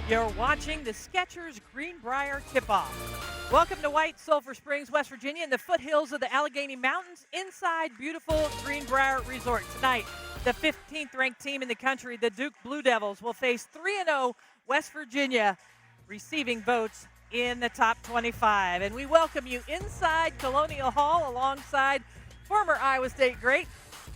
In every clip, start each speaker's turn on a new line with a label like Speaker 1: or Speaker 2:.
Speaker 1: You're watching the Skechers Greenbrier Tip-Off. Welcome to White Sulphur Springs, West Virginia, in the foothills of the Allegheny Mountains, inside beautiful Greenbrier Resort. Tonight, the 15th ranked team in the country, the Duke Blue Devils, will face 3-0 West Virginia, receiving votes in the top 25. And we welcome you inside Colonial Hall alongside former Iowa State great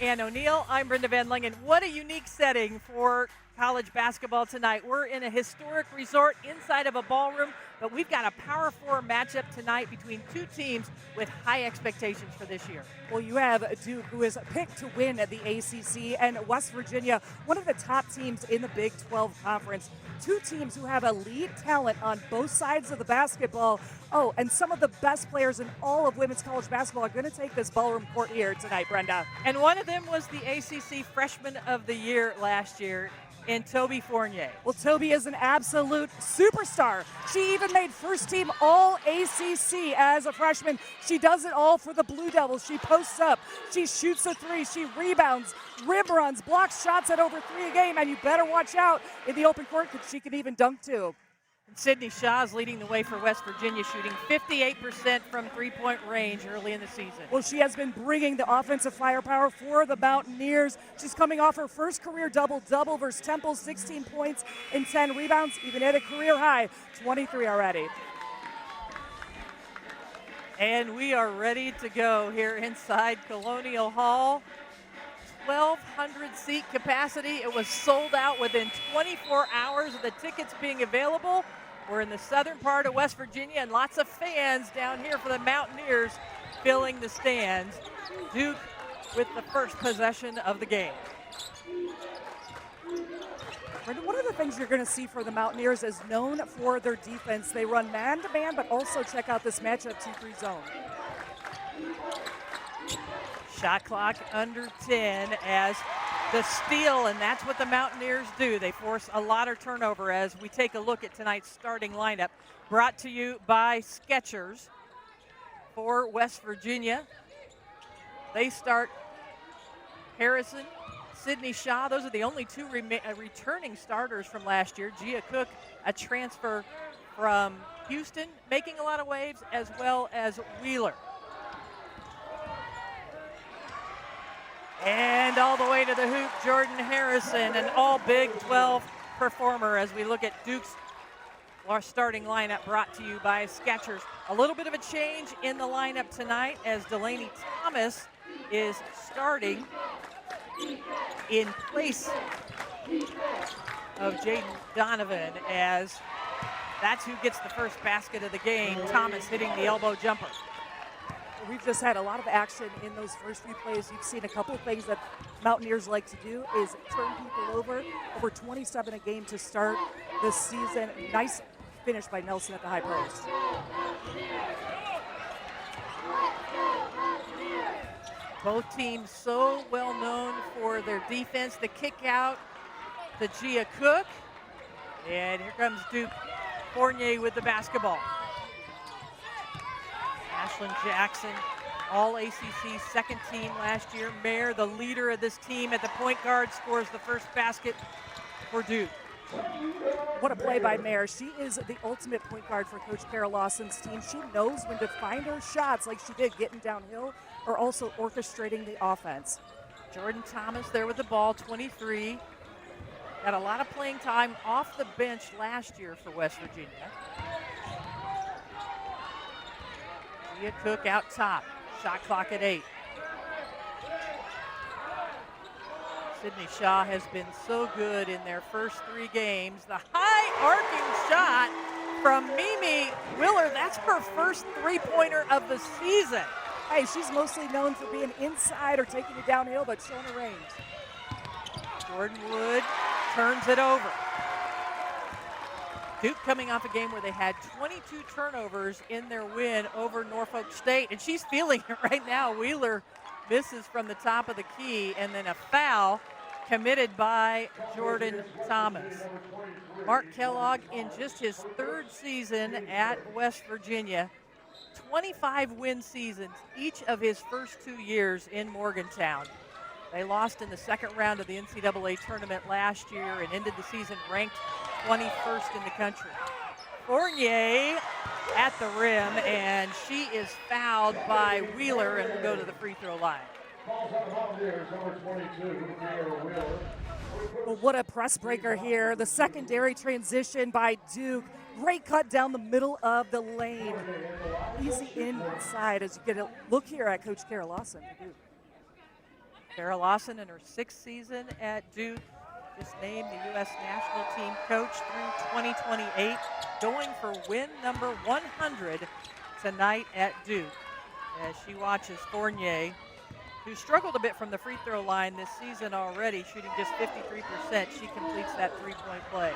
Speaker 1: Ann O'Neill. I'm Brenda Van Lingen. What a unique setting for college basketball tonight. We're in a historic resort inside of a ballroom, but we've got a Power Four matchup tonight between two teams with high expectations for this year.
Speaker 2: Well, you have Duke, who is picked to win at the ACC, and West Virginia, one of the top teams in the Big 12 Conference. Two teams who have elite talent on both sides of the basketball. Oh, and some of the best players in all of women's college basketball are going to take this ballroom court here tonight, Brenda.
Speaker 1: And one of them was the ACC Freshman of the Year last year in Toby Fournier.
Speaker 2: Well, Toby is an absolute superstar. She even made first team all ACC as a freshman. She does it all for the Blue Devils. She posts up, she shoots a three, she rebounds, rim runs, blocks shots at over 3 a game, and you better watch out in the open court because she can even dunk too.
Speaker 1: Sydney Shaw is leading the way for West Virginia, shooting 58% from three-point range early in the season.
Speaker 2: Well, she has been bringing the offensive firepower for the Mountaineers. She's coming off her first career double-double versus Temple, 16 points and 10 rebounds, even at a career high, 23 already.
Speaker 1: And we are ready to go here inside Colonial Hall. 1,200 seat capacity. It was sold out within 24 hours of the tickets being available. We're in the southern part of West Virginia, and lots of fans down here for the Mountaineers filling the stands. Duke with the first possession of the game.
Speaker 2: One of the things you're going to see for the Mountaineers is known for their defense. They run man-to-man, but also check out this matchup 2-3 zone.
Speaker 1: Shot clock under 10 as the steal, and that's what the Mountaineers do. They force a lot of turnover as we take a look at tonight's starting lineup. Brought to you by Skechers for West Virginia. They start Harrison, Sydney Shaw. Those are the only two returning starters from last year. Gia Cook, a transfer from Houston, making a lot of waves, as well as Wheeler. And all the way to the hoop, Jordan Harrison, an all Big 12 performer as we look at Duke's starting lineup brought to you by Skechers. A little bit of a change in the lineup tonight as Delaney Thomas is starting in place of Jaden Donovan, as that's who gets the first basket of the game. Thomas hitting the elbow jumper.
Speaker 2: We've just had a lot of action in those first few plays. You've seen a couple of things that Mountaineers like to do is turn people over 27 a game to start this season. Nice finish by Nelson at the high post.
Speaker 1: Both teams so well known for their defense. The kick out to Gia Cook. And here comes Duke Fournier with the basketball. Ashlyn Jackson, all ACC second team last year. Mayer, the leader of this team at the point guard, scores the first basket for Duke.
Speaker 2: What a play by Mayer. She is the ultimate point guard for Coach Kara Lawson's team. She knows when to find her shots like she did getting downhill or also orchestrating the offense.
Speaker 1: Jordan Thomas there with the ball, 23. Got a lot of playing time off the bench last year for West Virginia. Gia Cook out top. Shot clock at 8. Sydney Shaw has been so good in their first 3 games. The high arcing shot from Mimi Wheeler. That's her first three-pointer of the season.
Speaker 2: Hey, she's mostly known for being inside or taking it downhill, but showing her range.
Speaker 1: Jordan Wood turns it over. Duke coming off a game where they had 22 turnovers in their win over Norfolk State, and she's feeling it right now. Wheeler misses from the top of the key, and then a foul committed by Jordan Thomas. Mark Kellogg, in just his 3rd season at West Virginia, 25 win seasons each of his first 2 years in Morgantown. They lost in the second round of the NCAA tournament last year and ended the season ranked 21st in the country. Fournier at the rim, and she is fouled by Wheeler and will go to the free throw line.
Speaker 2: Well, what a press breaker here. The secondary transition by Duke. Great cut down the middle of the lane. Easy inside as you get a look here at Coach Kara Lawson for Duke.
Speaker 1: Kara Lawson in her 6th season at Duke, just named the U.S. national team coach through 2028, going for win number 100 tonight at Duke. As she watches Fournier, who struggled a bit from the free throw line this season already, shooting just 53%. She completes that three-point play.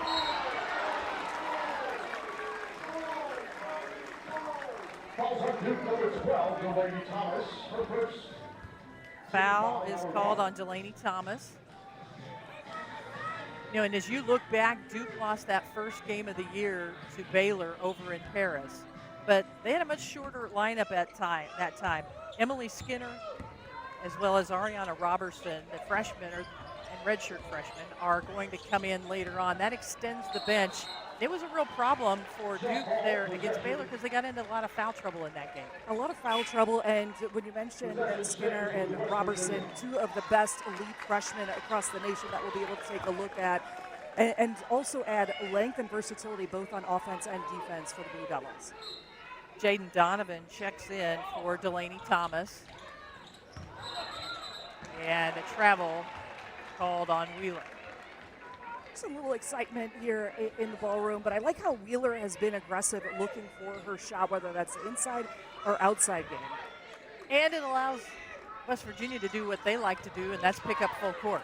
Speaker 3: Calls on Duke number 12, Delaney Thomas, her first.
Speaker 1: Foul is called on Delaney Thomas. You know, and as you look back, Duke lost that first game of the year to Baylor over in Paris, but they had a much shorter lineup at that time. Emily Skinner, as well as Ariana Robertson, the freshmen and redshirt freshmen, are going to come in later on. That extends the bench. It was a real problem for Duke there against Baylor because they got into a lot of foul trouble in that game.
Speaker 2: A lot of foul trouble, and when you mentioned Skinner and Robertson, two of the best elite freshmen across the nation that we'll be able to take a look at, and also add length and versatility both on offense and defense for the Blue Devils.
Speaker 1: Jaden Donovan checks in for Delaney Thomas. And a travel called on Wheeler.
Speaker 2: There's a little excitement here in the ballroom, but I like how Wheeler has been aggressive at looking for her shot, whether that's the inside or outside game.
Speaker 1: And it allows West Virginia to do what they like to do, and that's pick up full court.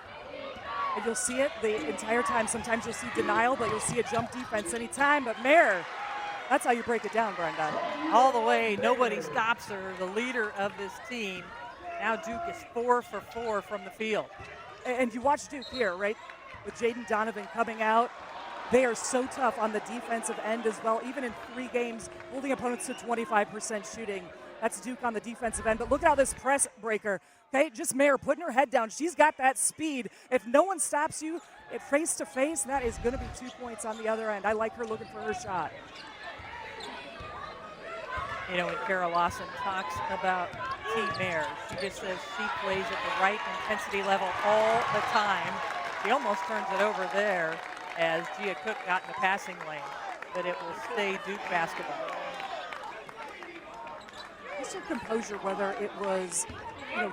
Speaker 2: And you'll see it the entire time. Sometimes you'll see denial, but you'll see a jump defense anytime. But Mayer, that's how you break it down, Brenda.
Speaker 1: All the way, nobody stops her, the leader of this team. Now Duke is 4 for 4 from the field.
Speaker 2: And you watch Duke here, right? With Jaden Donovan coming out. They are so tough on the defensive end as well, even in 3 games, holding opponents to 25% shooting. That's Duke on the defensive end. But look at how this press breaker, okay? Just Mayer putting her head down. She's got that speed. If no one stops you face to face, that is going to be 2 points on the other end. I like her looking for her shot.
Speaker 1: You know, when Kara Lawson talks about Team Mayer, she just says she plays at the right intensity level all the time. She almost turns it over there as Gia Cook got in the passing lane, but it will stay Duke basketball.
Speaker 2: Just your composure, whether it was,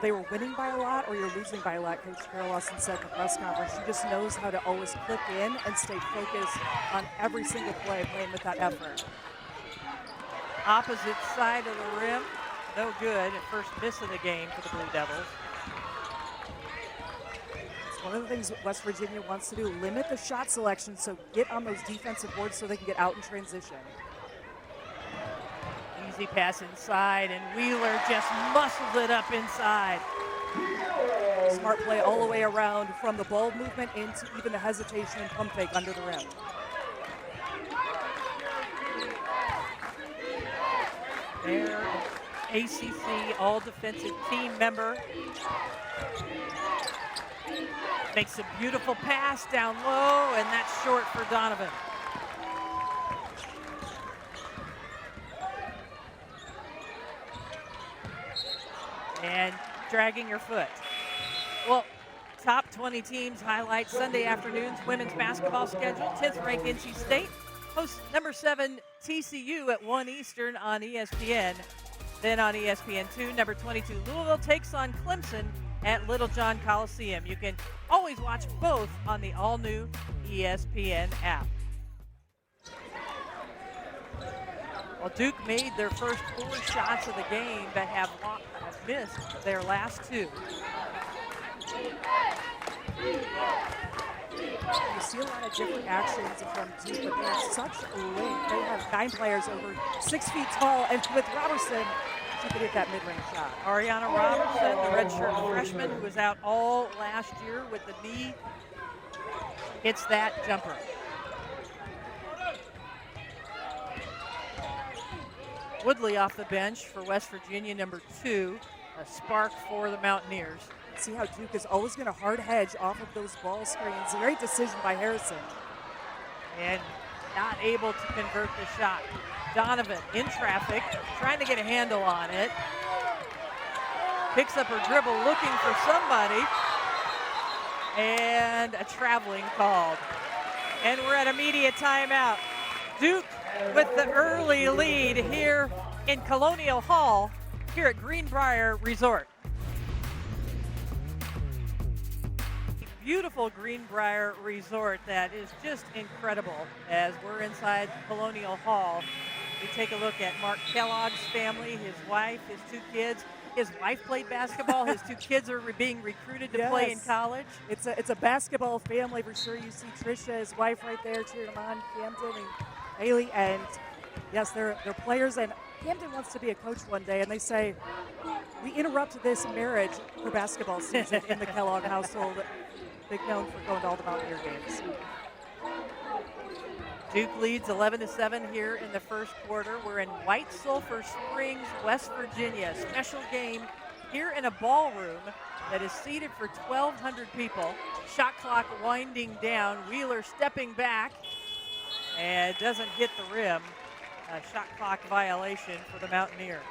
Speaker 2: they were winning by a lot or you're losing by a lot, Coach Kara Lawson said in the press conference. She just knows how to always click in and stay focused on every single play, playing with that effort.
Speaker 1: Opposite side of the rim, no good. At first miss of the game for the Blue Devils.
Speaker 2: It's one of the things West Virginia wants to do, limit the shot selection, so get on those defensive boards so they can get out in transition.
Speaker 1: Easy pass inside, and Wheeler just muscles it up inside.
Speaker 2: Smart play all the way around, from the ball movement into even the hesitation and pump fake under the rim.
Speaker 1: Their ACC all-defensive team member makes a beautiful pass down low, and that's short for Donovan. And dragging your foot. Well, top 20 teams highlight Sunday afternoon's women's basketball schedule. 10th ranked NC State hosts number 7 TCU at 1 Eastern on ESPN. Then on ESPN2, number 22 Louisville takes on Clemson at Little John Coliseum. You can always watch both on the all-new ESPN app. Well, Duke made their first 4 shots of the game, but have missed their last 2.
Speaker 2: You see a lot of different actions from Duke, but they have such length. They have 9 players over 6 feet tall, and with Robertson, she could hit that mid-range shot.
Speaker 1: Ariana Robertson, the redshirt freshman who was out all last year with the knee, hits that jumper. Woodley off the bench for West Virginia, number 2, a spark for the Mountaineers.
Speaker 2: See how Duke is always going to hard hedge off of those ball screens. Great decision by Harrison.
Speaker 1: and not able to convert the shot. Donovan in traffic, trying to get a handle on it. Picks up her dribble, looking for somebody. And a traveling called. And we're at immediate timeout. Duke with the early lead here in Colonial Hall, here at Greenbrier Resort. Beautiful Greenbrier Resort that is just incredible. As we're inside Colonial Hall, we take a look at Mark Kellogg's family, his wife, his 2 kids. His wife played basketball. His 2 kids are being recruited to play in college.
Speaker 2: It's a basketball family for sure. You see Trisha, his wife, right there cheering them on, Camden and Haley, and yes, they're players. And Camden wants to be a coach one day, and they say, we interrupted this marriage for basketball season in the Kellogg household. Big known for going to all the Mountaineer games.
Speaker 1: Duke leads 11-7 here in the first quarter. We're in White Sulphur Springs, West Virginia. Special game here in a ballroom that is seated for 1,200 people. Shot clock winding down. Wheeler stepping back and doesn't hit the rim. A shot clock violation for the Mountaineers.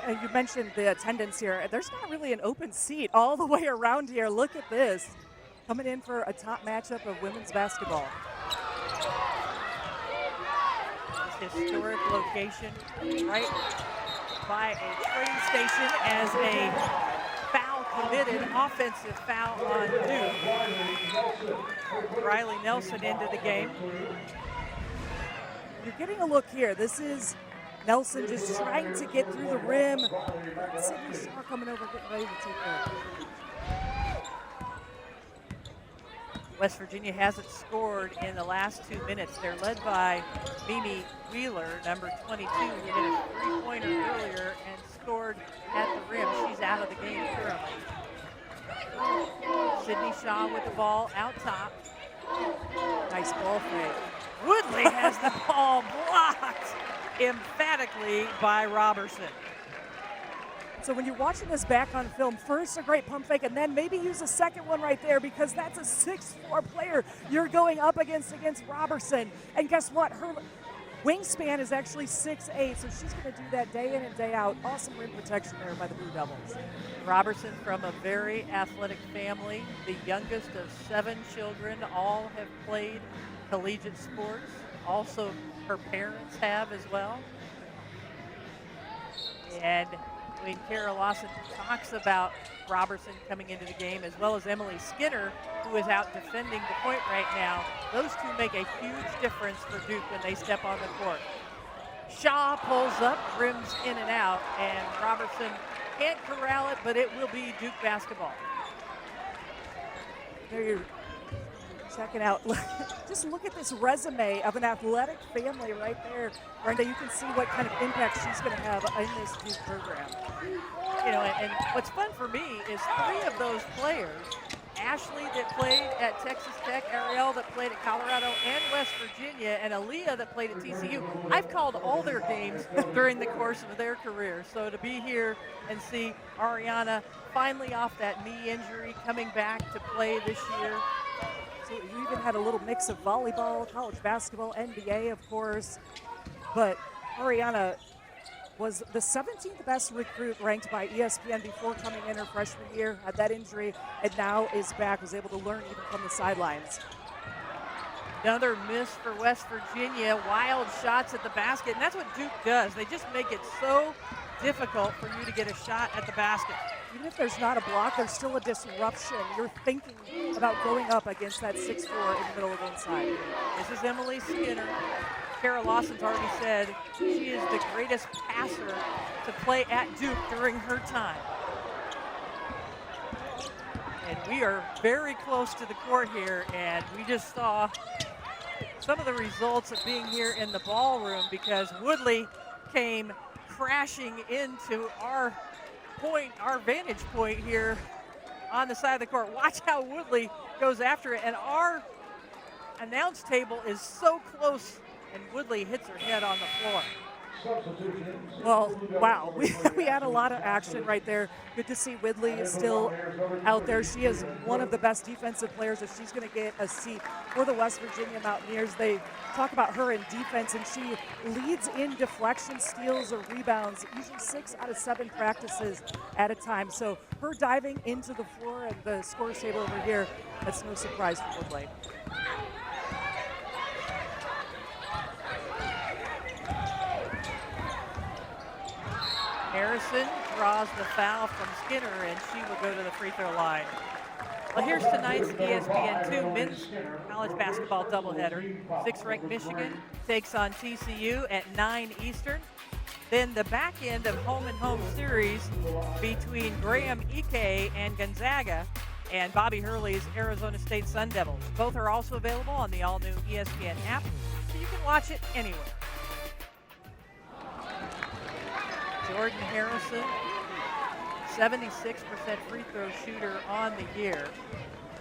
Speaker 2: You mentioned the attendance here. There's not really an open seat all the way around here. Look at this. Coming in for a top matchup of women's basketball.
Speaker 1: Historic location right by a train station as a foul committed, offensive foul on Duke. Riley Nelson into the game.
Speaker 2: You're getting a look here. This is Nelson just trying to get through the rim. Sydney Shaw coming over, getting ready to take that.
Speaker 1: West Virginia hasn't scored in the last 2 minutes. They're led by Mimi Wheeler, number 22, who hit a three-pointer earlier and scored at the rim. She's out of the game currently. Sydney Shaw with the ball out top.
Speaker 2: Nice ball fake.
Speaker 1: Woodley has the ball blocked emphatically by Robertson.
Speaker 2: So when you're watching this back on film, first a great pump fake, and then maybe use a second one right there because that's a 6'4" player you're going up against Robertson. And guess what? Her wingspan is actually 6'8", so she's going to do that day in and day out. Awesome rim protection there by the Blue Devils.
Speaker 1: Robertson from a very athletic family, the youngest of 7 children. All have played collegiate sports. Also, her parents have as well. And when Kara Lawson talks about Robertson coming into the game, as well as Emily Skinner, who is out defending the point right now, those 2 make a huge difference for Duke when they step on the court. Shaw pulls up, rims in and out, and Robertson can't corral it, but it will be Duke basketball.
Speaker 2: There you're checking out. Just look at this resume of an athletic family right there. Brenda, you can see what kind of impact she's going to have in this Duke program.
Speaker 1: You know, and what's fun for me is 3 of those players, Ashley that played at Texas Tech, Ariel that played at Colorado and West Virginia, and Aaliyah that played at TCU. I've called all their games during the course of their career. So to be here and see Ariana finally off that knee injury, coming back to play this year.
Speaker 2: So you even had a little mix of volleyball, college basketball, NBA, of course. But Ariana was the 17th best recruit ranked by ESPN before coming in her freshman year, had that injury, and now is back, was able to learn even from the sidelines.
Speaker 1: Another miss for West Virginia, wild shots at the basket, and that's what Duke does. They just make it so difficult for you to get a shot at the basket.
Speaker 2: Even if there's not a block, there's still a disruption. You're thinking about going up against that 6'4" in the middle of the inside.
Speaker 1: This is Emily Skinner. Kara Lawson's already said she is the greatest passer to play at Duke during her time. And we are very close to the court here, and we just saw some of the results of being here in the ballroom because Woodley came crashing into our vantage point here on the side of the court. Watch how Woodley goes after it, and our announce table is so close, and Woodley hits her head on the floor.
Speaker 3: Substitutions.
Speaker 2: Well, wow, we had a lot of action right there. Good to see Widley is still out there. She is one of the best defensive players. If she's going to get a seat for the West Virginia Mountaineers, they talk about her in defense, and she leads in deflection, steals, or rebounds, usually 6 out of 7 practices at a time. So her diving into the floor and the score table over here, that's no surprise for Woodley.
Speaker 1: Harrison draws the foul from Skinner, and she will go to the free throw line. Well, here's tonight's ESPN2 men's college basketball doubleheader. 6th-ranked Michigan takes on TCU at 9 Eastern. Then the back end of home-and-home series between Graham Ike and Gonzaga and Bobby Hurley's Arizona State Sun Devils. Both are also available on the all-new ESPN app, so you can watch it anywhere. Jordan Harrison, 76% free throw shooter on the year.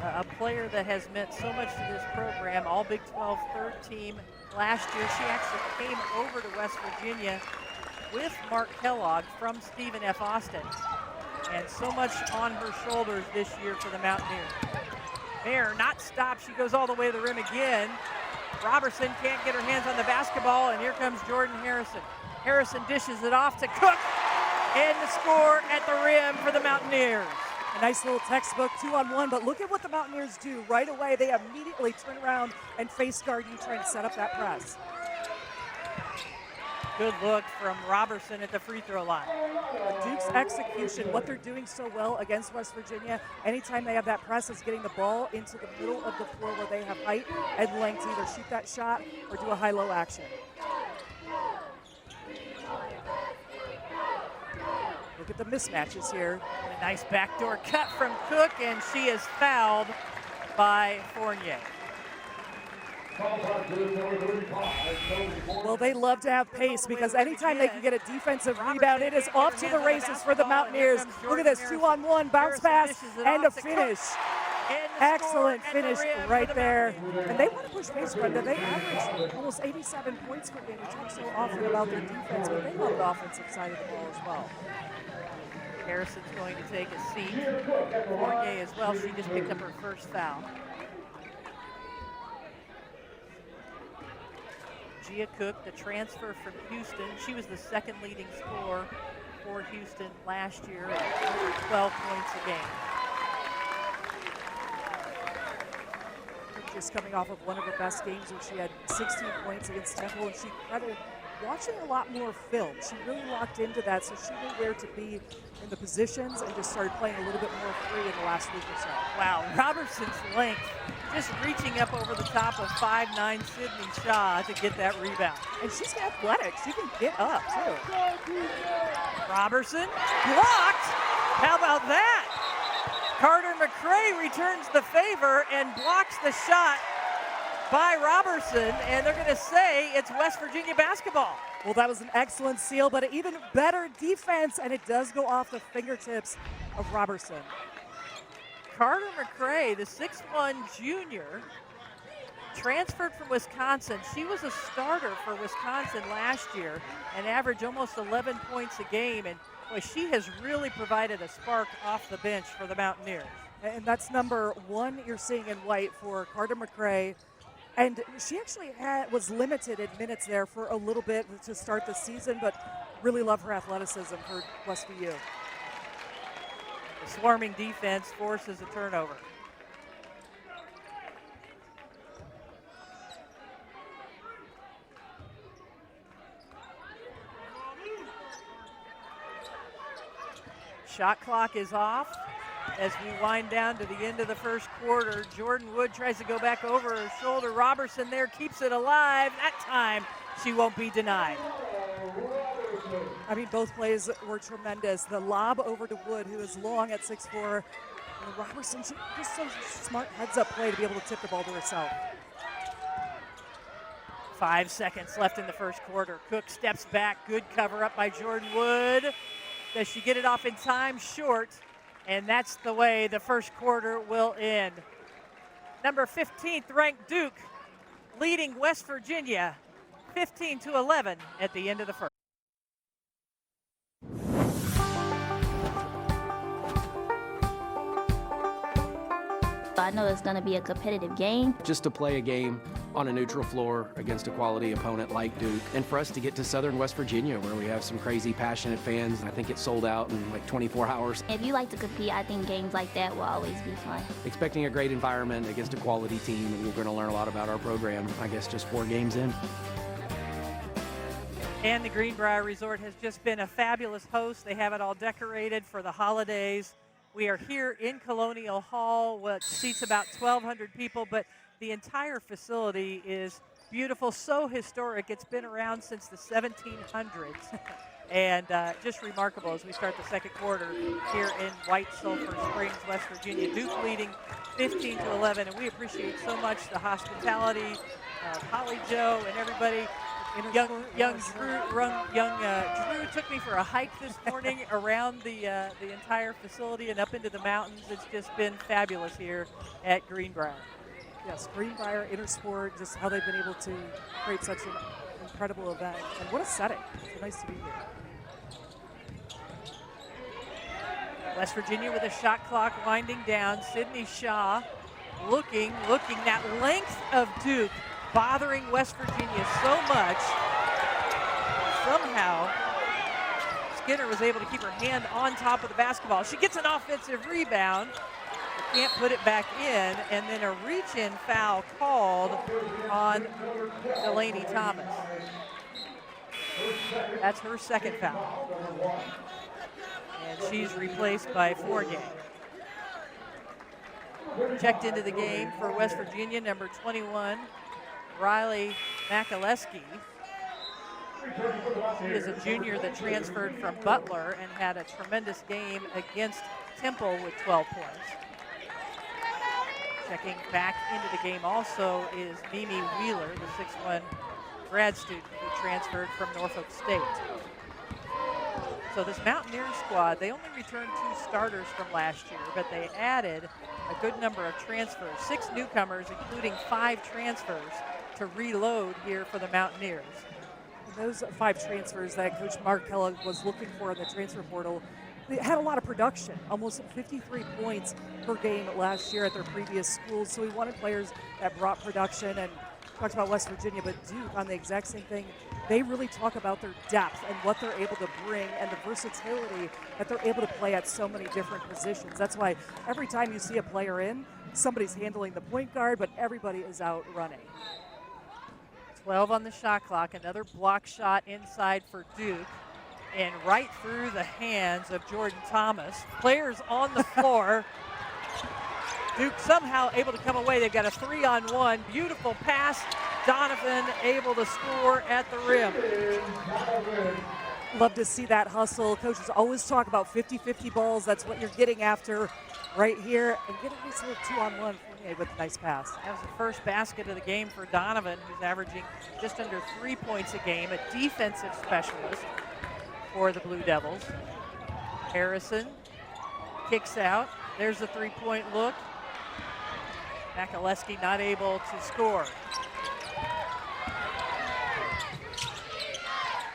Speaker 1: A player that has meant so much to this program, all Big 12 third team last year. She actually came over to West Virginia with Mark Kellogg from Stephen F. Austin. And so much on her shoulders this year for the Mountaineers. Mayer not stopped, she goes all the way to the rim again. Robertson can't get her hands on the basketball, and here comes Jordan Harrison. Harrison dishes it off to Cook, and the score at the rim for the Mountaineers.
Speaker 2: A nice little textbook 2-on-1, but look at what the Mountaineers do right away. They immediately turn around and face guard you, trying to set up that press.
Speaker 1: Good look from Robertson at the free throw line.
Speaker 2: Duke's execution, what they're doing so well against West Virginia, anytime they have that press, is getting the ball into the middle of the floor where they have height and length to either shoot that shot or do a high-low action. Look at the mismatches here.
Speaker 1: A nice backdoor cut from Cook, and she is fouled by Fournier.
Speaker 2: Well, they love to have pace because anytime they can get a defensive rebound, it is off to the races for the Mountaineers. Look at this, 2-on-1, bounce pass, and a finish. Excellent finish right there. And they want to push pace, Brenda. They average almost 87 points per game. We talk so often about their defense, but they love the offensive side of the ball as well.
Speaker 1: Harrison's going to take a seat. Fournier as well. She just picked up her first foul. Gia Cook, the transfer from Houston. She was the second leading scorer for Houston last year at over 12 points a game.
Speaker 2: Just coming off of one of her best games where she had 16 points against Temple, and she credited watching a lot more film. She really locked into that, so she knew where to be in the positions and just started playing a little bit more free in the last week or so.
Speaker 1: Wow, Robertson's length, just reaching up over the top of 5'9" Sydney Shaw to get that rebound.
Speaker 2: And she's athletic. She can get up, too.
Speaker 1: Robertson blocked. How about that? Carter McCray returns the favor and blocks the shot by Robertson, and they're going to say it's West Virginia basketball.
Speaker 2: Well, that was an excellent steal, but an even better defense, and it does go off the fingertips of Robertson.
Speaker 1: Carter McCray, the 6'1" junior, transferred from Wisconsin. She was a starter for Wisconsin last year and averaged almost 11 points a game, and boy, she has really provided a spark off the bench for the Mountaineers.
Speaker 2: And that's number 1 you're seeing in white for Carter McCray. And she actually was limited in minutes there for a little bit to start the season, but really love her athleticism for Westview.
Speaker 1: The swarming defense forces a turnover. Shot clock is off. As we wind down to the end of the first quarter, Jordan Wood tries to go back over her shoulder. Robertson there keeps it alive. That time, she won't be denied.
Speaker 2: I mean, both plays were tremendous. The lob over to Wood, who is long at 6'4". And Robertson, just so smart heads-up play to be able to tip the ball to herself.
Speaker 1: 5 seconds left in the first quarter. Cook steps back. Good cover up by Jordan Wood. Does she get it off in time? Short. And that's the way the first quarter will end. Number 15th ranked Duke leading West Virginia 15-11 at the end of the first.
Speaker 4: know it's going to be a competitive game.
Speaker 5: Just to play a game on a neutral floor against a quality opponent like Duke, and for us to get to Southern West Virginia where we have some crazy passionate fans. I think it sold out in like 24 hours.
Speaker 4: If you like to compete, I think games like that will always be fun.
Speaker 5: Expecting a great environment against a quality team, and we're going to learn a lot about our program, I guess, just 4 games in.
Speaker 1: And the Greenbrier Resort has just been a fabulous host. They have it all decorated for the holidays. We are here in Colonial Hall, which seats about 1,200 people, but the entire facility is beautiful, so historic. It's been around since the 1700s. And just remarkable as we start the second quarter here in White Sulphur Springs, West Virginia. Duke leading 15-11, and we appreciate so much the hospitality of Holly Joe and everybody. Young Drew took me for a hike this morning around the entire facility and up into the mountains. It's just been fabulous here at Greenbrier.
Speaker 2: Yes, Greenbrier, Intersport, just how they've been able to create such an incredible event. And what a setting. It's nice to be here.
Speaker 1: West Virginia with a shot clock winding down. Sydney Shaw looking that length of Duke bothering West Virginia so much. Somehow, Skinner was able to keep her hand on top of the basketball. She gets an offensive rebound, but can't put it back in, and then a reach-in foul called on Delaney Thomas. That's her second foul. And she's replaced by Fournier. Checked into the game for West Virginia, number 21, Riley Makaleski. She is a junior that transferred from Butler and had a tremendous game against Temple with 12 points. Checking back into the game also is Mimi Wheeler, the 6'1" grad student who transferred from Norfolk State. So this Mountaineers squad, they only returned 2 starters from last year, but they added a good number of transfers, 6 newcomers, including 5 transfers to reload here for the Mountaineers.
Speaker 2: And those 5 transfers that Coach Mark Kellogg was looking for in the transfer portal, they had a lot of production, almost 53 points per game last year at their previous schools. So we wanted players that brought production, and talked about West Virginia, but Duke on the exact same thing. They really talk about their depth and what they're able to bring and the versatility that they're able to play at so many different positions. That's why every time you see a player in, somebody's handling the point guard, but everybody is out running.
Speaker 1: 12 on the shot clock, another block shot inside for Duke, and right through the hands of Jordan Thomas. Players on the floor. Duke somehow able to come away. They've got a 3-on-1. Beautiful pass. Donovan able to score at the rim.
Speaker 2: Love to see that hustle. Coaches always talk about 50-50 balls. That's what you're getting after right here. And getting this little 2-on-1 with a nice pass.
Speaker 1: That was the first basket of the game for Donovan, who's averaging just under 3 points a game, a defensive specialist for the Blue Devils. Harrison kicks out. There's a 3-point look. Makaleski not able to score.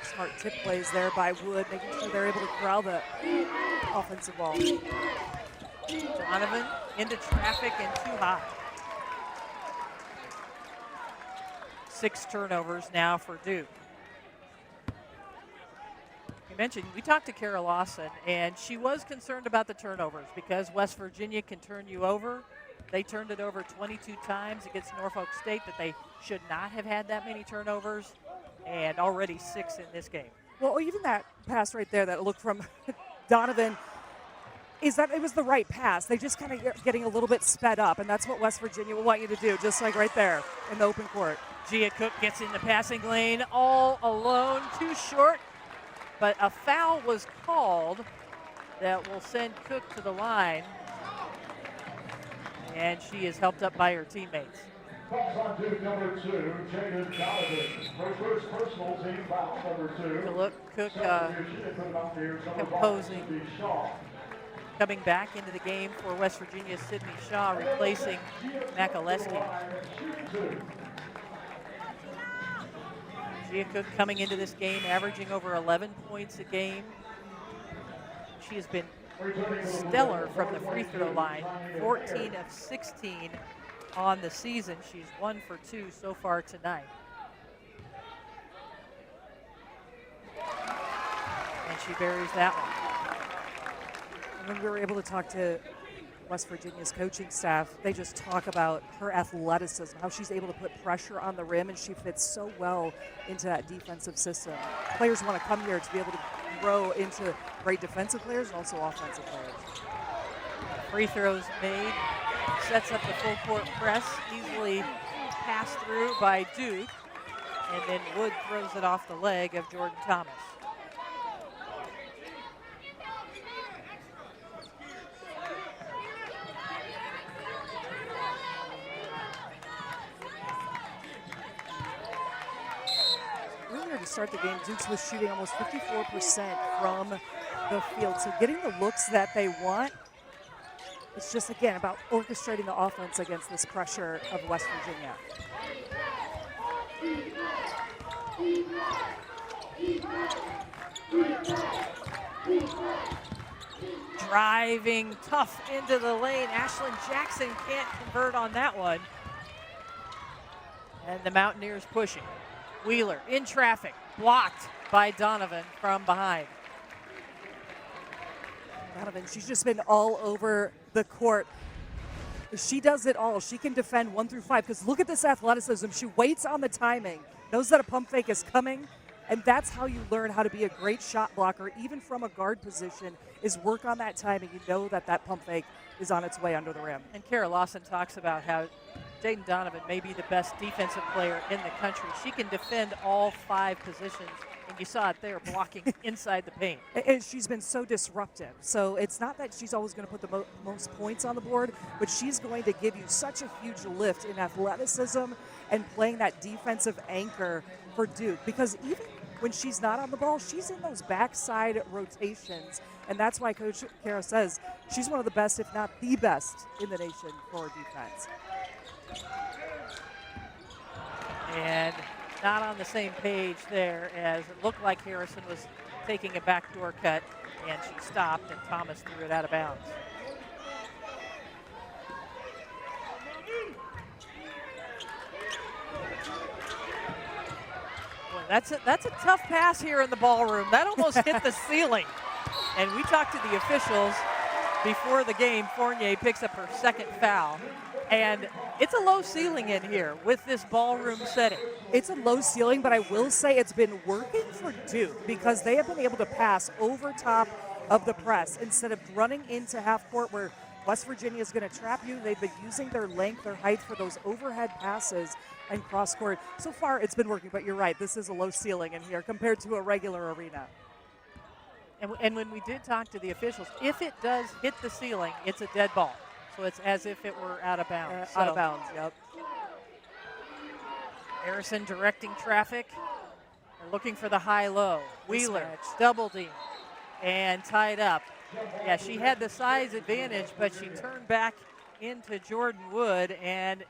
Speaker 2: Smart tip plays there by Wood, making sure they're able to corral the offensive ball.
Speaker 1: Donovan into traffic and too high. 6 turnovers now for Duke. You mentioned, we talked to Kara Lawson, and she was concerned about the turnovers because West Virginia can turn you over. They turned it over 22 times against Norfolk State, that they should not have had that many turnovers, and already 6 in this game.
Speaker 2: Well, even that pass right there that looked from Donovan, is that it was the right pass. They just kind of getting a little bit sped up, and that's what West Virginia will want you to do, just like right there in the open court.
Speaker 1: Gia Cook gets in the passing lane all alone, too short, but a foul was called that will send Cook to the line, and she is helped up by her teammates.
Speaker 3: Calls on Duke number 2, Jaden Donovan. Her first personal team foul, number 2.
Speaker 1: To look, Cook composing. Coming back into the game for West Virginia, Sydney Shaw replacing Makaleski. Gia Cook coming into this game averaging over 11 points a game. She has been stellar from the free throw line, 14 of 16 on the season. She's 1 for 2 so far tonight. And she buries that one.
Speaker 2: And when we were able to talk to West Virginia's coaching staff, they just talk about her athleticism, how she's able to put pressure on the rim, and she fits so well into that defensive system. Players want to come here to be able to grow into great defensive players and also offensive players.
Speaker 1: Free throws made, sets up the full court press, easily passed through by Duke, and then Wood throws it off the leg of Jordan Thomas.
Speaker 2: To start the game, Dukes was shooting almost 54% from the field. So getting the looks that they want, it's just, again, about orchestrating the offense against this pressure of West Virginia.
Speaker 1: Driving tough into the lane. Ashlyn Jackson can't convert on that one. And the Mountaineers pushing. Wheeler in traffic, blocked by Donovan from behind.
Speaker 2: Donovan, she's just been all over the court. She does it all. She can defend 1 through 5 because look at this athleticism. She waits on the timing, knows that a pump fake is coming, and that's how you learn how to be a great shot blocker, even from a guard position, is work on that timing. You know that that pump fake is on its way under the rim.
Speaker 1: And Kara Lawson talks about how Jaden Donovan may be the best defensive player in the country. She can defend all 5 positions, and you saw it there, blocking inside the paint.
Speaker 2: And she's been so disruptive. So it's not that she's always going to put the most points on the board, but she's going to give you such a huge lift in athleticism and playing that defensive anchor for Duke. Because even when she's not on the ball, she's in those backside rotations. And that's why Coach Kara says she's one of the best, if not the best, in the nation for defense.
Speaker 1: And not on the same page there, as it looked like Harrison was taking a backdoor cut, and she stopped, and Thomas threw it out of bounds. Boy, that's a tough pass here in the ballroom. That almost hit the ceiling. And we talked to the officials before the game. Fournier picks up her 2nd foul. And it's a low ceiling in here with this ballroom setting.
Speaker 2: It's a low ceiling, but I will say it's been working for Duke because they have been able to pass over top of the press instead of running into half court where West Virginia is going to trap you. They've been using their length, their height for those overhead passes and cross court. So far, it's been working, but you're right. This is a low ceiling in here compared to a regular arena.
Speaker 1: And when we did talk to the officials, if it does hit the ceiling, it's a dead ball. So it's as if it were out of bounds.
Speaker 2: Out of bounds, yep.
Speaker 1: Harrison directing traffic. They're looking for the high-low. Wheeler, double D, and tied up. Yeah, she had the size advantage, but she turned back into Jordan Wood, and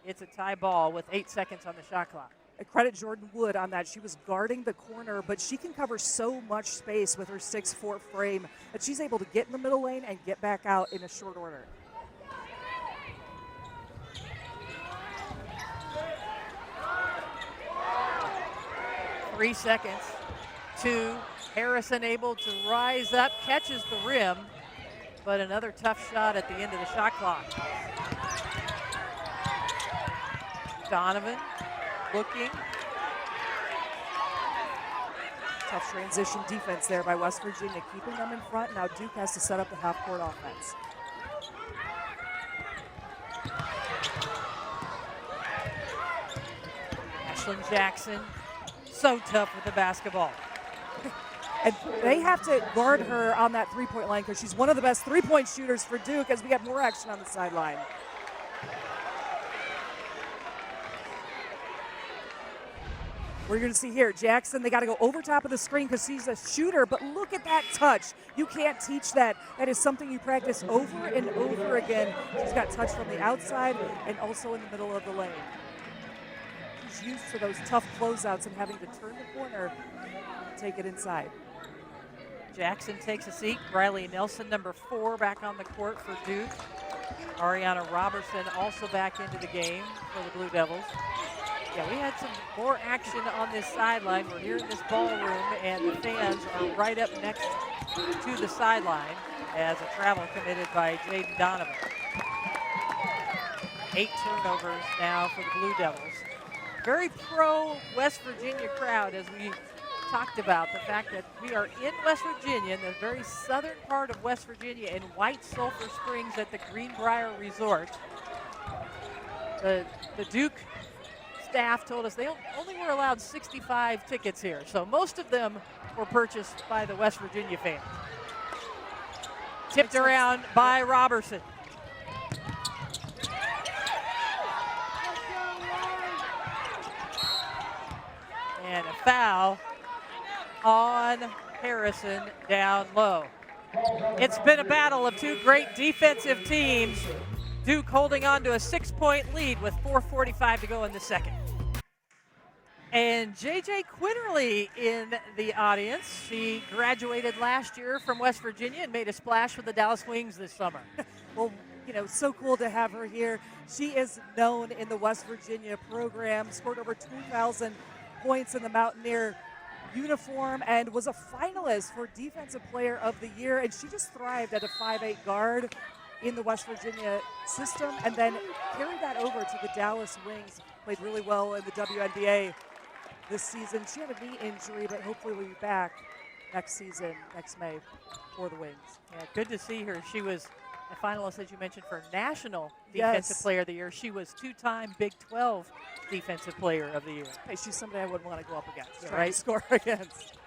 Speaker 1: it's a tie ball with 8 seconds on the shot clock.
Speaker 2: I credit Jordan Wood on that. She was guarding the corner, but she can cover so much space with her 6'4" frame that she's able to get in the middle lane and get back out in a short order.
Speaker 1: Three seconds. 2. Harrison able to rise up, catches the rim, but another tough shot at the end of the shot clock. Donovan looking.
Speaker 2: Tough transition defense there by West Virginia, keeping them in front. Now Duke has to set up the half-court offense.
Speaker 1: Ashlyn Jackson, so tough with the basketball.
Speaker 2: And they have to guard her on that three-point line because she's one of the best three-point shooters for Duke as we get more action on the sideline. We're going to see here, Jackson, they got to go over top of the screen because she's a shooter, but look at that touch. You can't teach that. That is something you practice over and over again. She's got touch from the outside and also in the middle of the lane. She's used to those tough closeouts and having to turn the corner and take it inside.
Speaker 1: Jackson takes a seat. Riley Nelson, number 4, back on the court for Duke. Ariana Robertson also back into the game for the Blue Devils. Yeah, we had some more action on this sideline. We're here in this ballroom, and the fans are right up next to the sideline as a travel committed by Jaden Donovan. 8 turnovers now for the Blue Devils. Very pro West Virginia crowd, as we talked about the fact that we are in West Virginia, in the very southern part of West Virginia, in White Sulphur Springs at the Greenbrier Resort. The Duke staff told us they only were allowed 65 tickets here, so most of them were purchased by the West Virginia fans. Tipped around by Robertson. And a foul on Harrison down low. It's been a battle of 2 great defensive teams. Duke holding on to a 6-point lead with 4:45 to go in the second. And J.J. Quinterly in the audience. She graduated last year from West Virginia and made a splash with the Dallas Wings this summer.
Speaker 2: Well, you know, so cool to have her here. She is known in the West Virginia program, scored over 2,000 points in the Mountaineer uniform, and was a finalist for Defensive Player of the Year. And she just thrived at a 5'8" guard in the West Virginia system, and then carried that over to the Dallas Wings. Played really well in the WNBA this season. She had a knee injury, but hopefully will be back next season, next May, for the Wings.
Speaker 1: Yeah, good to see her. She was a finalist, as you mentioned, for National Defensive Player of the Year. She was 2-time Big 12 Defensive Player of the Year.
Speaker 2: Hey, she's somebody I wouldn't want to go up against,
Speaker 1: Yeah,
Speaker 2: try to
Speaker 1: right.
Speaker 2: score against.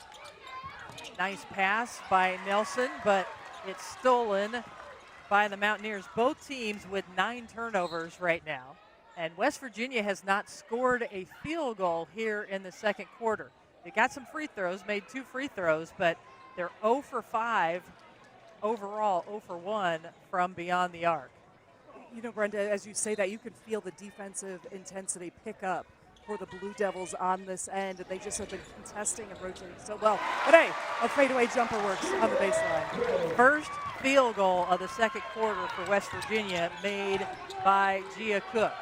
Speaker 1: Nice pass by Nelson, but it's stolen by the Mountaineers. Both teams with 9 turnovers right now. And West Virginia has not scored a field goal here in the second quarter. They got some free throws, made 2 free throws, but they're 0 for 5 overall, 0 for 1 from beyond the arc.
Speaker 2: You know, Brenda, as you say that, you can feel the defensive intensity pick up for the Blue Devils on this end, and they just have been contesting and rotating so well. But hey, a fadeaway jumper works on the baseline.
Speaker 1: First field goal of the second quarter for West Virginia made by Gia Cook.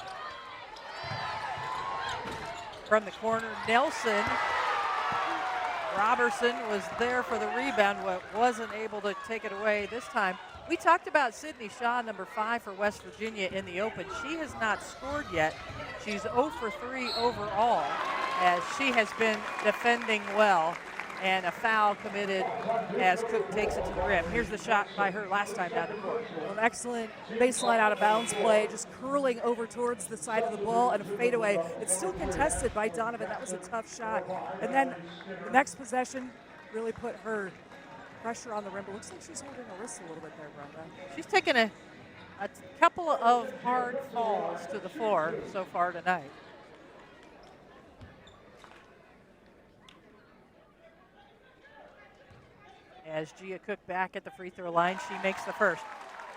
Speaker 1: From the corner, Nelson. Robertson was there for the rebound, but wasn't able to take it away this time. We talked about Sydney Shaw, number 5 for West Virginia in the open. She has not scored yet. She's 0 for 3 overall, as she has been defending well. And a foul committed as Cook takes it to the rim. Here's the shot by her last time down the court.
Speaker 2: An excellent baseline out of bounds play, just curling over towards the side of the ball, and a fadeaway. It's still contested by Donovan. That was a tough shot. And then the next possession really put her pressure on the rim. But looks like she's holding her wrist a little bit there, Brenda.
Speaker 1: She's taken a couple of hard falls to the floor so far tonight. As Gia Cook back at the free throw line, she makes the first.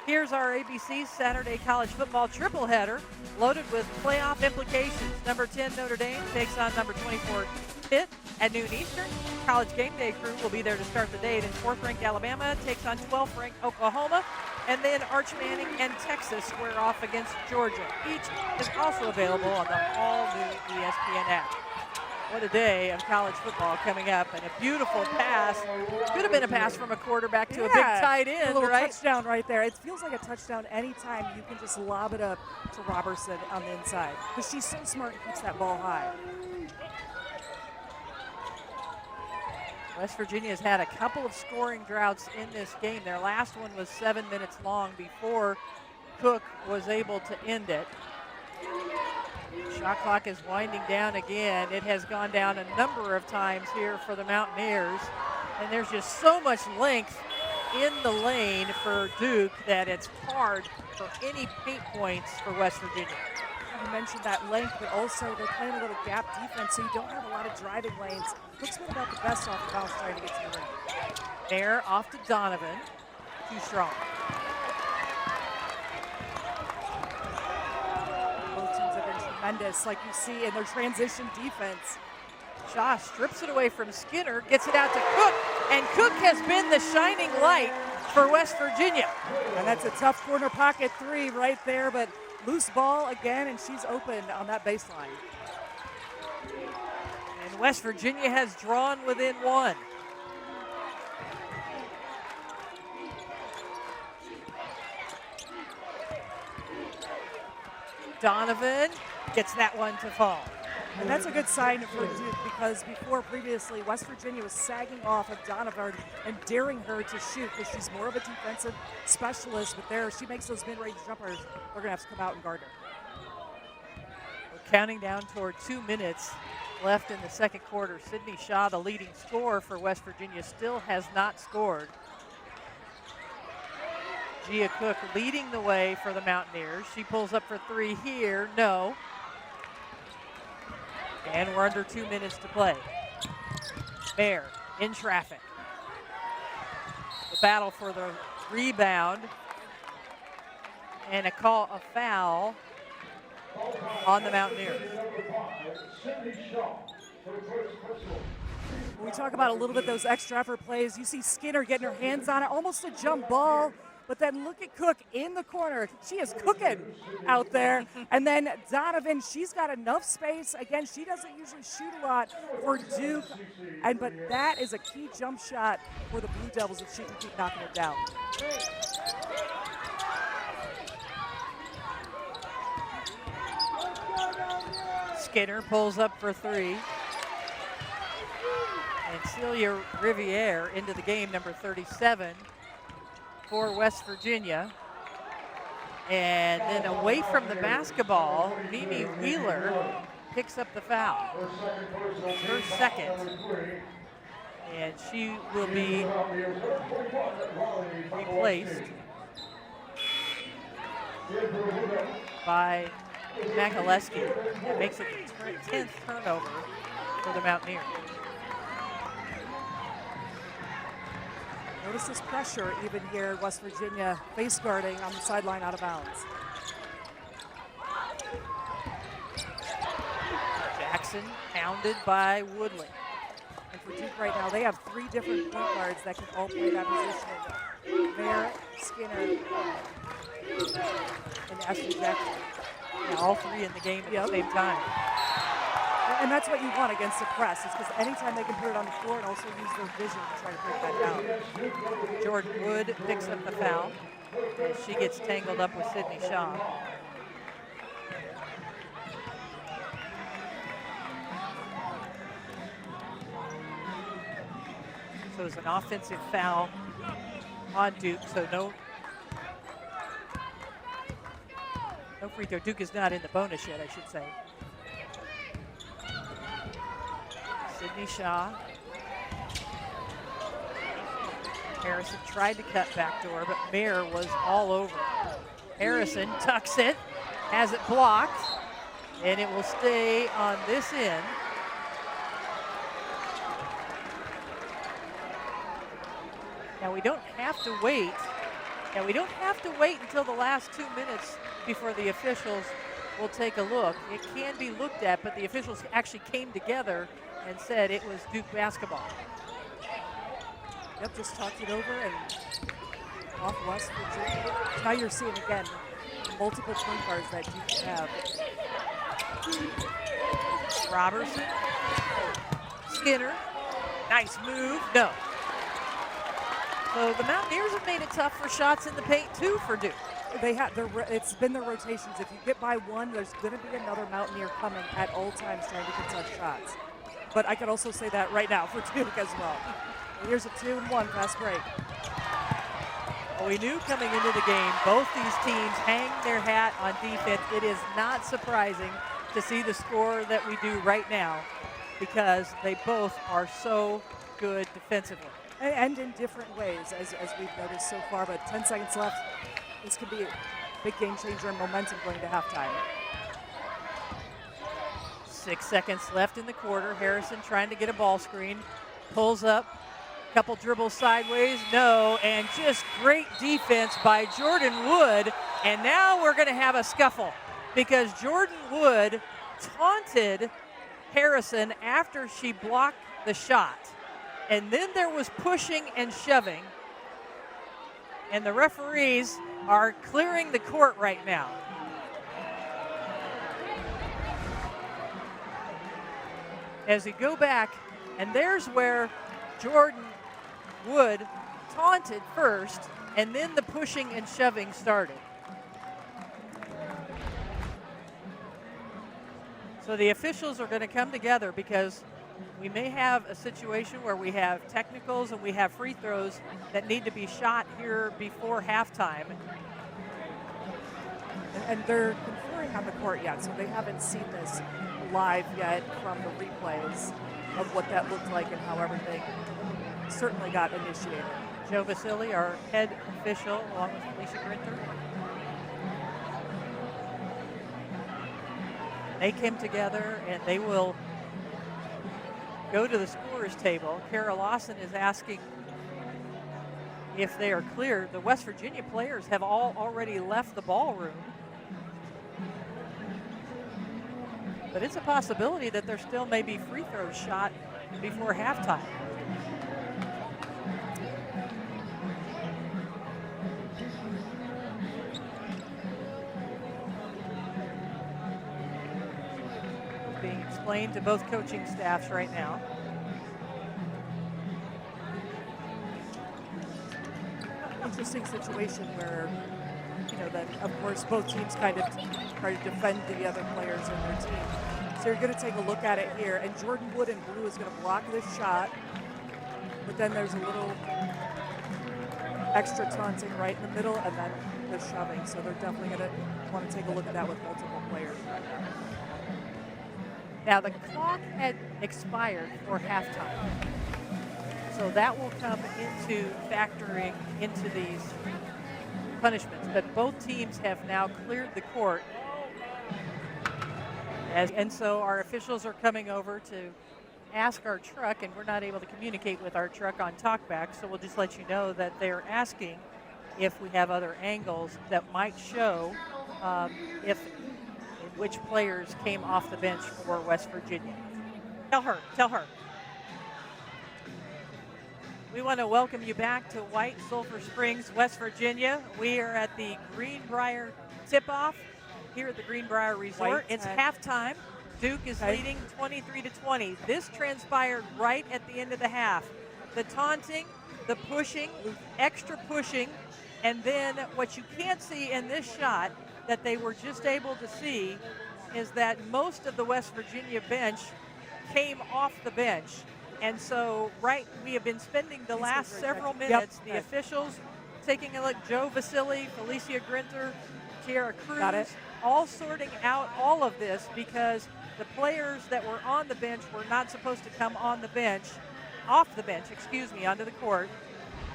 Speaker 1: Here's our ABC Saturday college football triple header, loaded with playoff implications. Number 10 Notre Dame takes on number 24 Pitt at noon Eastern. College Game Day crew will be there to start the day. Then 4th-ranked Alabama takes on 12th-ranked Oklahoma. And then Arch Manning and Texas square off against Georgia. Each is also available on the all-new ESPN app. What a day of college football coming up, and a beautiful pass. Could have been a pass from a quarterback to a big tight end,
Speaker 2: a little
Speaker 1: right?
Speaker 2: touchdown right there. It feels like a touchdown anytime you can just lob it up to Robertson on the inside, because she's so smart and keeps that ball high.
Speaker 1: West Virginia has had a couple of scoring droughts in this game. Their last one was 7 minutes long before Cook was able to end it. Shot clock is winding down again. It has gone down a number of times here for the Mountaineers. And there's just so much length in the lane for Duke that it's hard for any paint points for West Virginia.
Speaker 2: You mentioned that length, but also they're playing a little gap defense, so you don't have a lot of driving lanes. Looks been about the best off the bounce trying to get to the rim.
Speaker 1: There off to Donovan. Too strong.
Speaker 2: Both teams have been tremendous, like you see in their transition defense.
Speaker 1: Shaw strips it away from Skinner, gets it out to Cook, and Cook has been the shining light for West Virginia.
Speaker 2: And that's a tough corner pocket three right there, but loose ball again, and she's open on that baseline.
Speaker 1: And West Virginia has drawn within one. Donovan gets that one to fall.
Speaker 2: And that's a good sign for Duke because previously, West Virginia was sagging off of Donovan and daring her to shoot because she's more of a defensive specialist. But there, she makes those mid-range jumpers. We're going to have to come out and guard her.
Speaker 1: We're counting down toward 2 minutes left in the second quarter. Sydney Shaw, the leading scorer for West Virginia, still has not scored. Gia Cook leading the way for the Mountaineers. She pulls up for three here. No. And we're under 2 minutes to play. Bear in traffic. The battle for the rebound. And a foul on the Mountaineers.
Speaker 2: We talk about a little bit those extra effort plays. You see Skinner getting her hands on it, almost a jump ball. But then look at Cook in the corner. She is cooking out there. And then Donovan, she's got enough space. Again, she doesn't usually shoot a lot for Duke. But that is a key jump shot for the Blue Devils if she can keep knocking it down.
Speaker 1: Skinner pulls up for three. And Celia Riviere into the game, number 37. For West Virginia. And then away from the basketball, Mimi Wheeler picks up the foul. Her second. And she will be replaced by Makaleski. That makes it the 10th turnover for the Mountaineers.
Speaker 2: Notice this pressure even here in West Virginia, face guarding on the sideline out of bounds.
Speaker 1: Jackson pounded by Woodley.
Speaker 2: And for Duke right now, they have three different point guards that can all play that position. Bear, Skinner, and Ashley Jackson.
Speaker 1: Yeah, all three in the game at the same time.
Speaker 2: And that's what you want against the press, is because anytime they can put it on the floor and also use their vision to try to break that down.
Speaker 1: Jordan Wood picks up the foul as she gets tangled up with Sydney Shaw. So it's an offensive foul on Duke, so no free throw. Duke is not in the bonus yet, I should say. Sydney Shaw. Harrison tried to cut backdoor, but Mayer was all over. Harrison tucks it, has it blocked, and it will stay on this end. Now we don't have to wait. Now we don't have to wait until the last 2 minutes before the officials will take a look. It can be looked at, but the officials actually came together and said it was Duke basketball.
Speaker 2: Yep, just talked it over and off West Virginia. Now you're seeing again multiple point guards that Duke have.
Speaker 1: Robertson, Skinner, nice move, no. So the Mountaineers have made it tough for shots in the paint too for Duke.
Speaker 2: They have it's been their rotations. If you get by one, there's going to be another Mountaineer coming at all times trying to contest shots. But I could also say that right now for Duke as well. Here's a 2-1 fast break.
Speaker 1: Well, we knew coming into the game, both these teams hang their hat on defense. It is not surprising to see the score that we do right now because they both are so good defensively.
Speaker 2: And in different ways, as we've noticed so far. But 10 seconds left. This could be a big game changer and momentum going to halftime.
Speaker 1: 6 seconds left in the quarter. Harrison trying to get a ball screen. Pulls up. Couple dribbles sideways. No. And just great defense by Jordan Wood. And now we're going to have a scuffle because Jordan Wood taunted Harrison after she blocked the shot. And then there was pushing and shoving. And the referees are clearing the court right now. As we go back, and there's where Jordan Wood taunted first, and then the pushing and shoving started. So the officials are going to come together because we may have a situation where we have technicals and we have free throws that need to be shot here before halftime.
Speaker 2: And they're conferring on the court yet, so they haven't seen this live yet from the replays of what that looked like and how everything certainly got initiated.
Speaker 1: Joe Vasili, our head official, along with Felicia Grinter. They came together and they will go to the scorer's table. Kara Lawson is asking if they are clear. The West Virginia players have all already left the ballroom. But it's a possibility that there still may be free throws shot before halftime. Being explained to both coaching staffs right now.
Speaker 2: Interesting situation where, you know, that of course both teams kind of try to defend the other players in their team. So you're going to take a look at it here, and Jordan Wood in blue is going to block this shot, but then there's a little extra taunting right in the middle, and then the shoving. So they're definitely going to want to take a look at that with multiple players.
Speaker 1: Now the clock had expired for halftime. So that will come into factoring into these punishments. But both teams have now cleared the court. And so our officials are coming over to ask our truck, and we're not able to communicate with our truck on talkback, so we'll just let you know that they're asking if we have other angles that might show which players came off the bench for West Virginia. Tell her. We want to welcome you back to White Sulphur Springs, West Virginia. We are at the Greenbrier tip-off here at the Greenbrier Resort. It's halftime. Duke is leading 23-20. This transpired right at the end of the half. The taunting, the pushing, extra pushing, and then what you can't see in this shot that they were just able to see is that most of the West Virginia bench came off the bench. And so, we have been spending the last several minutes, the officials taking a look, Joe Vasili, Felicia Grinter, Tiara Cruz, all sorting out all of this because the players that were on the bench were not supposed to come off the bench, onto the court.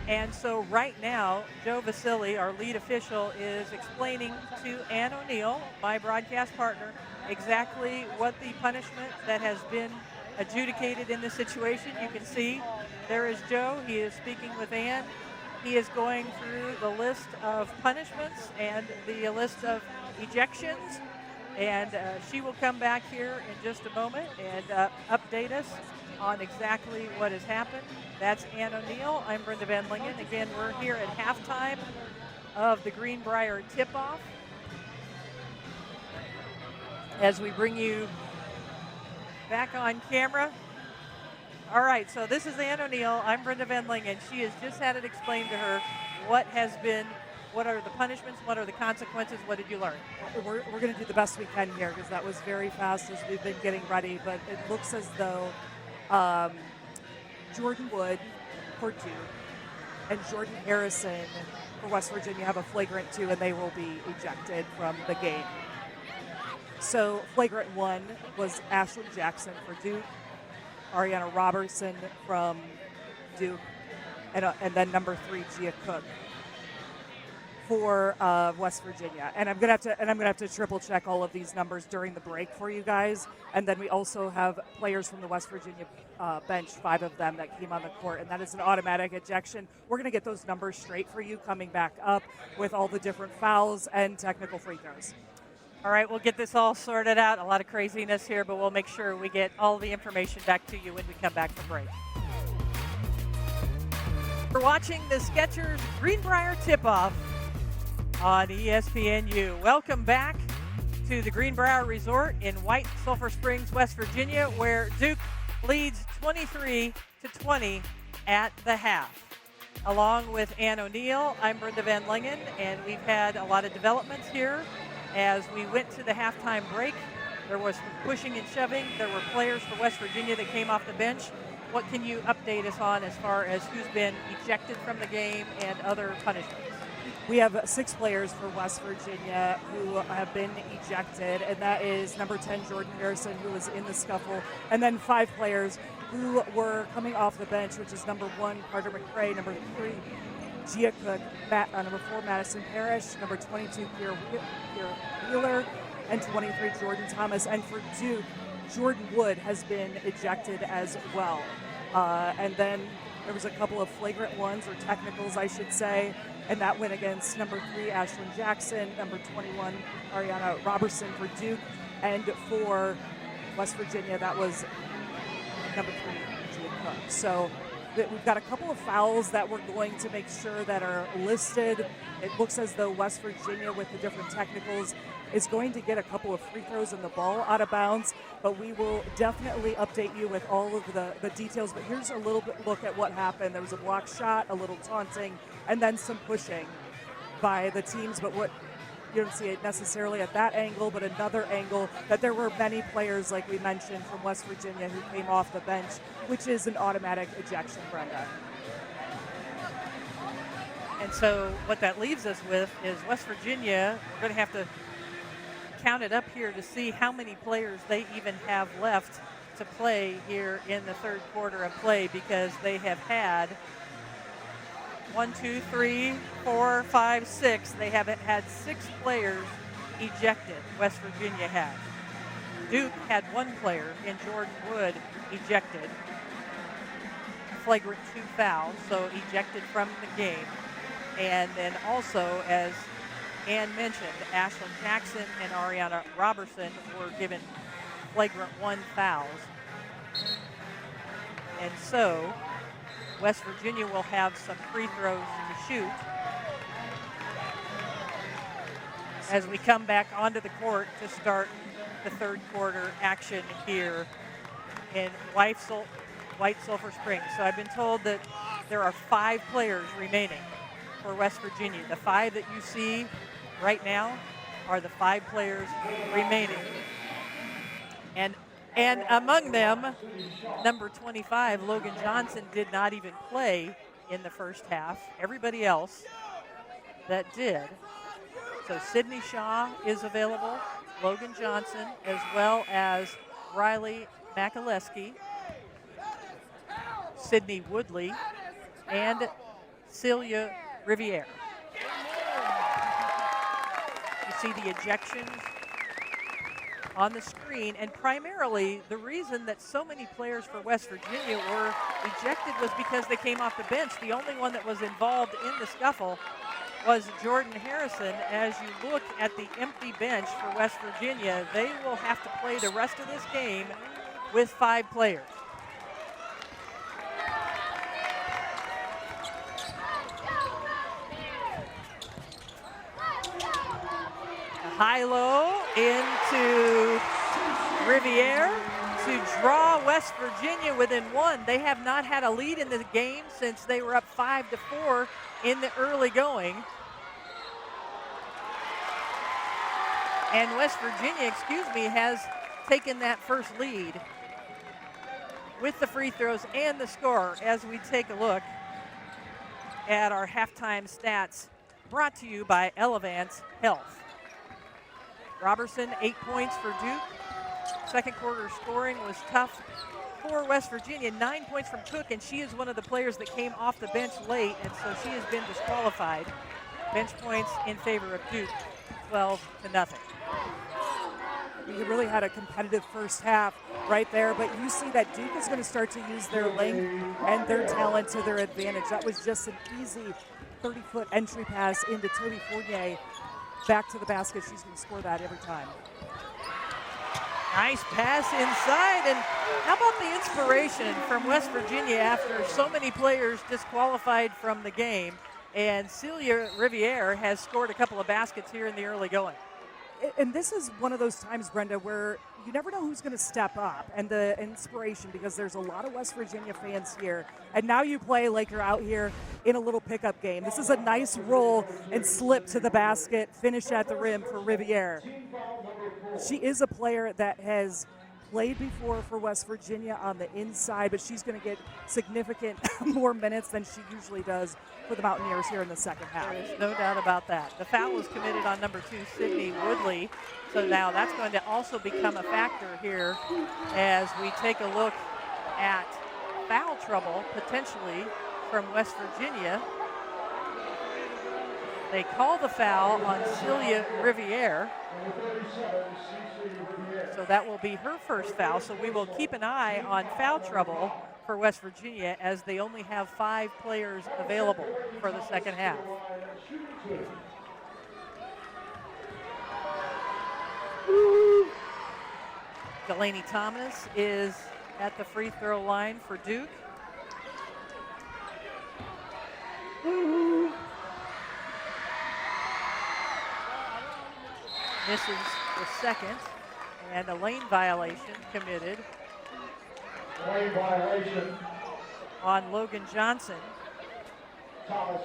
Speaker 1: And so right now, Joe Vasili, our lead official, is explaining to Ann O'Neill, my broadcast partner, exactly what the punishment that has been adjudicated in this situation. You can see there is Joe. He is speaking with Ann. He is going through the list of punishments and the list of ejections. And she will come back here in just a moment and update us on exactly what has happened. That's Ann O'Neill. I'm Brenda Van Lingen. Again, we're here at halftime of the Greenbrier tip-off as we bring you back on camera. All right, so this is Ann O'Neill. I'm Brenda Van Lingen. She has just had it explained to her what are the punishments, what are the consequences, what did you learn?
Speaker 2: We're going to do the best we can here because that was very fast as we've been getting ready, but it looks as though Jordan Wood for Duke and Jordan Harrison for West Virginia have a flagrant 2, and they will be ejected from the game. So flagrant 1 was Ashlyn Jackson for Duke, Ariana Robertson from Duke, and then number 3, Gia Cook for West Virginia. And I'm gonna have to triple check all of these numbers during the break for you guys. And then we also have players from the West Virginia bench, 5 of them that came on the court, and that is an automatic ejection. We're gonna get those numbers straight for you coming back up with all the different fouls and technical free throws.
Speaker 1: All right, we'll get this all sorted out. A lot of craziness here, but we'll make sure we get all the information back to you when we come back from break. We're watching the Skechers Greenbrier tip-off on ESPNU. Welcome back to the Greenbrier Resort in White Sulphur Springs, West Virginia, where Duke leads 23-20 at the half. Along with Ann O'Neill, I'm Brenda Van Lingen, and we've had a lot of developments here. As we went to the halftime break, there was some pushing and shoving. There were players for West Virginia that came off the bench. What can you update us on as far as who's been ejected from the game and other punishments?
Speaker 2: We have 6 players for West Virginia who have been ejected, and that is number 10, Jordan Harrison, who was in the scuffle, and then 5 players who were coming off the bench, which is number 1, Carter McRae, number 3, Gia Cook, number 4, Madison Parrish, number 22, Pierre Wheeler, and 23, Jordan Thomas. And for Duke, Jordan Wood has been ejected as well. And then there was a couple of flagrant ones, or technicals, I should say, and that went against number 3, Ashlyn Jackson, number 21, Ariana Robertson for Duke, and for West Virginia, that was number 3, Gia Cook. So we've got a couple of fouls that we're going to make sure that are listed. It looks as though West Virginia, with the different technicals, is going to get a couple of free throws and the ball out of bounds, but we will definitely update you with all of the details. But here's a little bit look at what happened. There was a block shot, a little taunting, and then some pushing by the teams. But what you don't see it necessarily at that angle, but another angle, that there were many players, like we mentioned, from West Virginia who came off the bench, which is an automatic ejection, Brenda.
Speaker 1: And so what that leaves us with is West Virginia, we're going to have to count it up here to see how many players they even have left to play here in the third quarter of play, because they have had 1, 2, 3, 4, 5, 6. They have had 6 players ejected. West Virginia has. Duke had 1 player in Jordan Wood ejected. Flagrant 2 fouls, so ejected from the game. And then also, as Ann mentioned, Ashlyn Jackson and Ariana Robertson were given flagrant 1 fouls. And so West Virginia will have some free throws to shoot as we come back onto the court to start the third quarter action here in White Sulphur Springs. So I've been told that there are 5 players remaining for West Virginia. The 5 that you see right now are the 5 players remaining. And among them, number 25, Logan Johnson, did not even play in the first half. Everybody else that did. So Sydney Shaw is available, Logan Johnson, as well as Riley Makaleski, Sydney Woodley, and Celia Riviere. You see the ejections on the screen, and primarily the reason that so many players for West Virginia were ejected was because they came off the bench. The only one that was involved in the scuffle was Jordan Harrison. As you look at the empty bench for West Virginia, they will have to play the rest of this game with 5 players. High-low into Riviere to draw West Virginia within 1. They have not had a lead in the game since they were up 5-4 in the early going. And West Virginia, has taken that first lead with the free throws and the score as we take a look at our halftime stats brought to you by Elevance Health. Robertson, 8 points for Duke. Second quarter scoring was tough for West Virginia. 9 points from Cook, and she is one of the players that came off the bench late, and so she has been disqualified. Bench points in favor of Duke, 12-0.
Speaker 2: We really had a competitive first half right there, but you see that Duke is going to start to use their length and their talent to their advantage. That was just an easy 30-foot entry pass into Toby Fournier. back to the basket. She's going to score that every time.
Speaker 1: Nice pass inside. And how about the inspiration from West Virginia after so many players disqualified from the game? And Celia Riviere has scored a couple of baskets here in the early going.
Speaker 2: And this is one of those times, Brenda, where you never know who's going to step up, and the inspiration, because there's a lot of West Virginia fans here. And now you play like you're out here in a little pickup game. This is a nice roll and slip to the basket, finish at the rim for Riviere. She is a player that has played before for West Virginia on the inside, but she's going to get significant more minutes than she usually does for the Mountaineers here in the second half.
Speaker 1: There's no doubt about that. The foul was committed on number 2, Sydney Woodley. So now that's going to also become a factor here as we take a look at foul trouble potentially from West Virginia. They call the foul on Celia Riviere. So that will be her first foul. So we will keep an eye on foul trouble for West Virginia as they only have 5 players available for the second half. Delaney Thomas is at the free throw line for Duke. Misses the second, and a lane violation committed on Logan Johnson.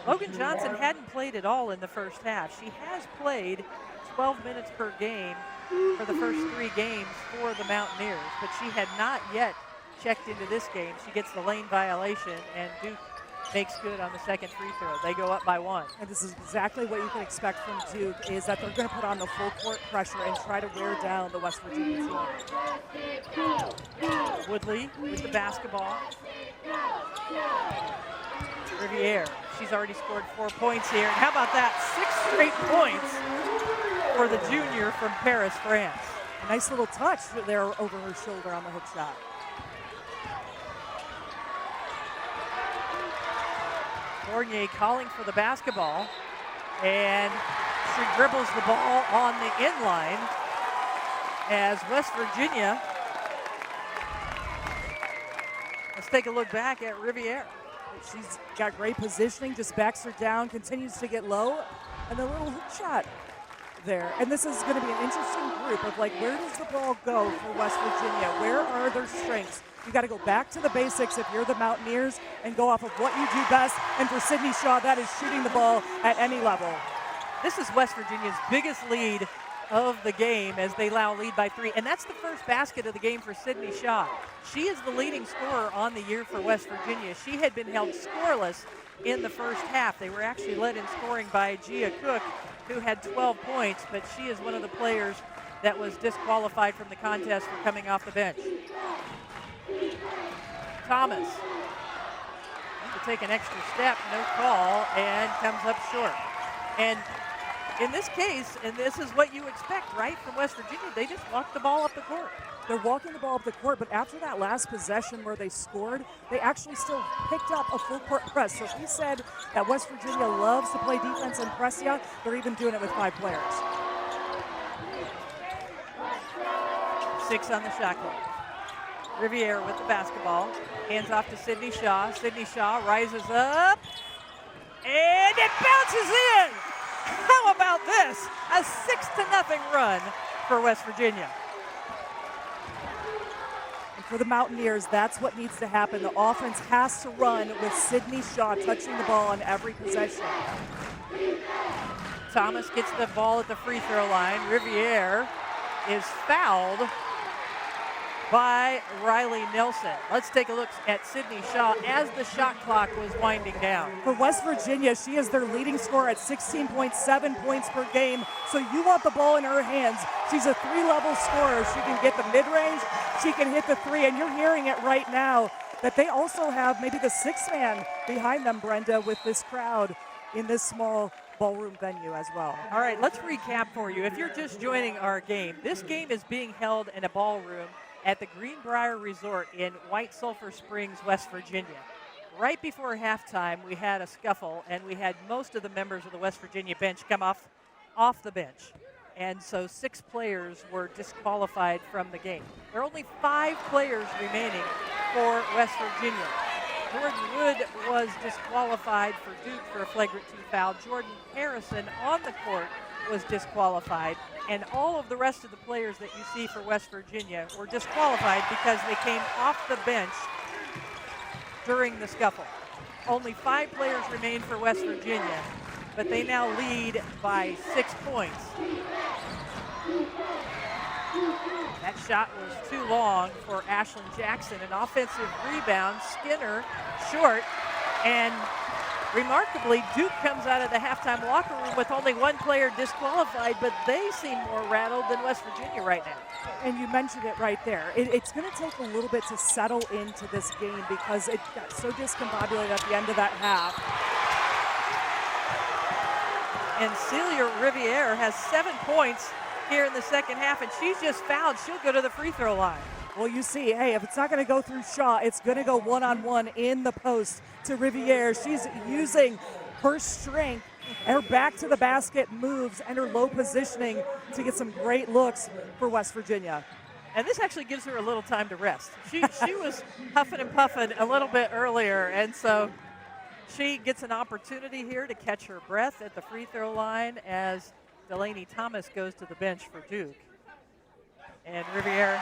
Speaker 1: Logan Johnson hadn't played at all in the first half. She has played 12 minutes per game for the first 3 games for the Mountaineers, but she had not yet checked into this game. She gets the lane violation, and Duke makes good on the second free throw. They go up by 1.
Speaker 2: And this is exactly what you can expect from Duke, is that they're going to put on the full court pressure and try to wear down the West Virginia team.
Speaker 1: Woodley with the basketball. Riviere, she's already scored 4 points here. And how about that? 6 straight points for the junior from Paris, France.
Speaker 2: A nice little touch there over her shoulder on the hook shot.
Speaker 1: Fournier calling for the basketball, and she dribbles the ball on the inline as West Virginia. Let's take a look back at Riviere.
Speaker 2: She's got great positioning, just backs her down, continues to get low, and a little hook shot there. And this is going to be an interesting group of, like, where does the ball go for West Virginia? Where are their strengths? You got to go back to the basics if you're the Mountaineers and go off of what you do best. And for Sydney Shaw, that is shooting the ball at any level.
Speaker 1: This is West Virginia's biggest lead of the game as they now lead by 3. And that's the first basket of the game for Sydney Shaw. She is the leading scorer on the year for West Virginia. She had been held scoreless in the first half. They were actually led in scoring by Gia Cook, who had 12 points, but she is one of the players that was disqualified from the contest for coming off the bench. Thomas need to take an extra step, no call, and comes up short. And in this case, and this is what you expect, right, from West Virginia, they just walk the ball up the court.
Speaker 2: They're walking the ball up the court, but after that last possession where they scored, they actually still picked up a full court press. So if we said that West Virginia loves to play defense and press you, they're even doing it with 5 players.
Speaker 1: 6 on the shot clock. Riviere with the basketball, hands off to Sydney Shaw. Sydney Shaw rises up, and it bounces in. How about this? A 6-0 run for West Virginia.
Speaker 2: And for the Mountaineers, that's what needs to happen. The offense has to run with Sydney Shaw touching the ball on every possession.
Speaker 1: Thomas gets the ball at the free throw line. Riviere is fouled by Riley Nelson. Let's take a look at Sydney Shaw as the shot clock was winding down.
Speaker 2: For West Virginia, she is their leading scorer at 16.7 points per game. So you want the ball in her hands. She's a 3-level scorer. She can get the mid-range, she can hit the 3, and you're hearing it right now that they also have maybe the 6th man behind them, Brenda, with this crowd in this small ballroom venue as well.
Speaker 1: All right, let's recap for you. If you're just joining our game, this game is being held in a ballroom at the Greenbrier Resort in White Sulphur Springs, West Virginia. Right before halftime, we had a scuffle, and we had most of the members of the West Virginia bench come off off the bench. And so 6 players were disqualified from the game. There are only 5 players remaining for West Virginia. Jordan Wood was disqualified for Duke for a flagrant 2 foul. Jordan Harrison on the court was disqualified. And all of the rest of the players that you see for West Virginia were disqualified because they came off the bench during the scuffle. Only 5 players remain for West Virginia, but they now lead by 6 points. That shot was too long for Ashlyn Jackson. An offensive rebound. Skinner short. And remarkably, Duke comes out of the halftime locker room with only 1 player disqualified, but they seem more rattled than West Virginia right now.
Speaker 2: And you mentioned it right there. It's going to take a little bit to settle into this game because it got so discombobulated at the end of that half.
Speaker 1: And Celia Riviere has 7 points here in the second half, and she's just fouled. She'll go to the free throw line.
Speaker 2: Well, you see, hey, if it's not going to go through Shaw, it's going to go one-on-one in the post to Riviere. She's using her strength, her back to the basket moves, and her low positioning to get some great looks for West Virginia.
Speaker 1: And this actually gives her a little time to rest. She was huffing and puffing a little bit earlier, and so she gets an opportunity here to catch her breath at the free throw line as Delaney Thomas goes to the bench for Duke. And Riviere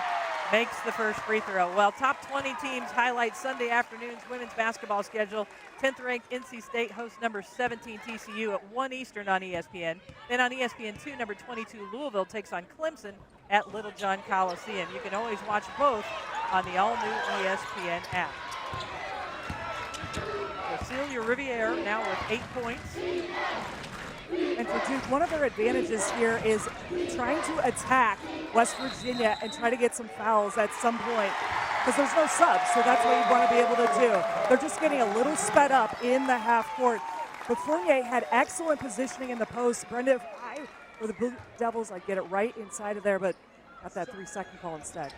Speaker 1: makes the first free throw. Well, top 20 teams highlight Sunday afternoon's women's basketball schedule. 10th ranked NC State hosts number 17 TCU at 1 Eastern on ESPN. Then on ESPN2, number 22 Louisville takes on Clemson at Little John Coliseum. You can always watch both on the all-new ESPN app. Celia Riviere now with 8 points.
Speaker 2: And for Duke, one of their advantages here is trying to attack West Virginia and try to get some fouls at some point because there's no subs, so that's what you want to be able to do. They're just getting a little sped up in the half court. But Fournier had excellent positioning in the post. Brenda, for the Blue Devils, I get it right inside of there, but got that 3-second call instead.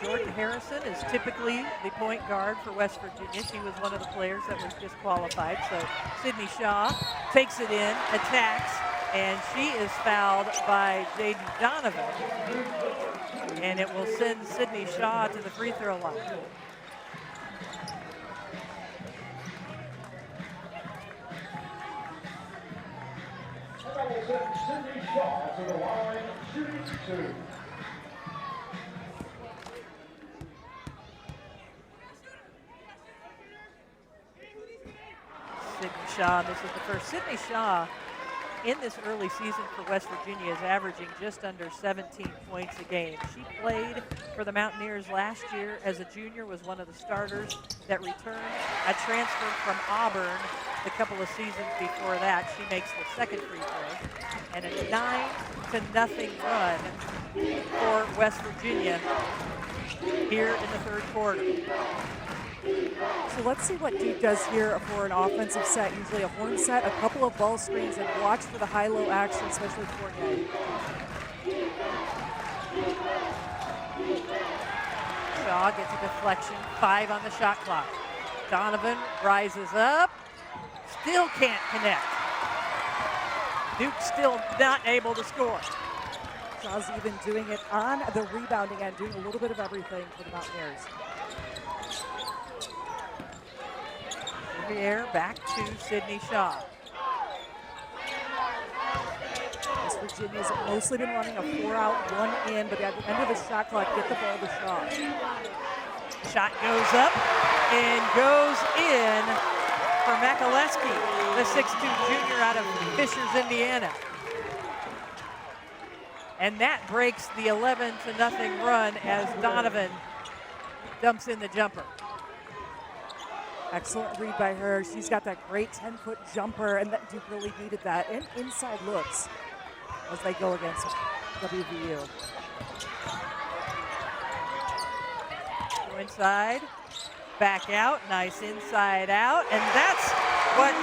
Speaker 1: Jordan Harrison is typically the point guard for West Virginia. She was one of the players that was disqualified. So Sydney Shaw takes it in, attacks, and she is fouled by Jaden Donovan. And it will send Sydney Shaw to the free throw line.
Speaker 3: That will send Sydney Shaw to the line, shooting 2.
Speaker 1: Sydney Shaw, this is the first. Sydney Shaw, in this early season for West Virginia, is averaging just under 17 points a game. She played for the Mountaineers last year as a junior, was one of the starters that returned a transfer from Auburn the couple of seasons before that. She makes the second free throw. And a 9-0 run for West Virginia here in the third quarter.
Speaker 2: So let's see what Duke does here for an offensive set. Usually a horn set, a couple of ball screens, and watch for the high-low action, especially Fournier.
Speaker 1: Shaw gets a deflection, 5 on the shot clock. Donovan rises up, still can't connect. Duke still not able to score.
Speaker 2: Shaw's even doing it on the rebounding end, doing a little bit of everything for the Mountaineers.
Speaker 1: Riviere back to Sydney Shaw.
Speaker 2: West Virginia's mostly been running a 4-out, 1-in, but at the end of the shot clock, get the ball to Shaw.
Speaker 1: Shot goes up and goes in for Makaleski, the 6'2 junior out of Fishers, Indiana. And that breaks the 11-0 run as Donovan dumps in the jumper.
Speaker 2: Excellent read by her. She's got that great 10-foot jumper, and that Duke really needed that. And inside looks as they go against WVU.
Speaker 1: Go inside, back out, nice inside out, and that's what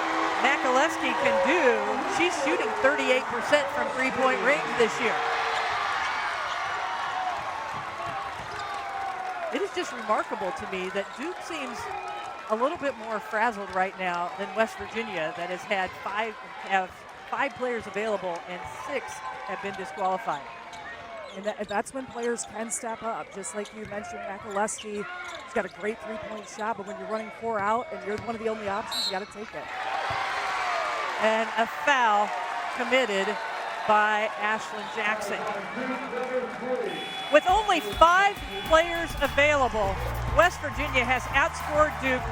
Speaker 1: Makaleski can do. She's shooting 38% from three-point range this year. It is just remarkable to me that Duke seems a little bit more frazzled right now than West Virginia, that has had five players available and 6 have been disqualified.
Speaker 2: And that's when players can step up. Just like you mentioned, Makalewski, he's got a great three-point shot, but when you're running 4 out and you're one of the only options, you got to take it.
Speaker 1: And a foul committed by Ashlyn Jackson. With only 5 players available, West Virginia has outscored Duke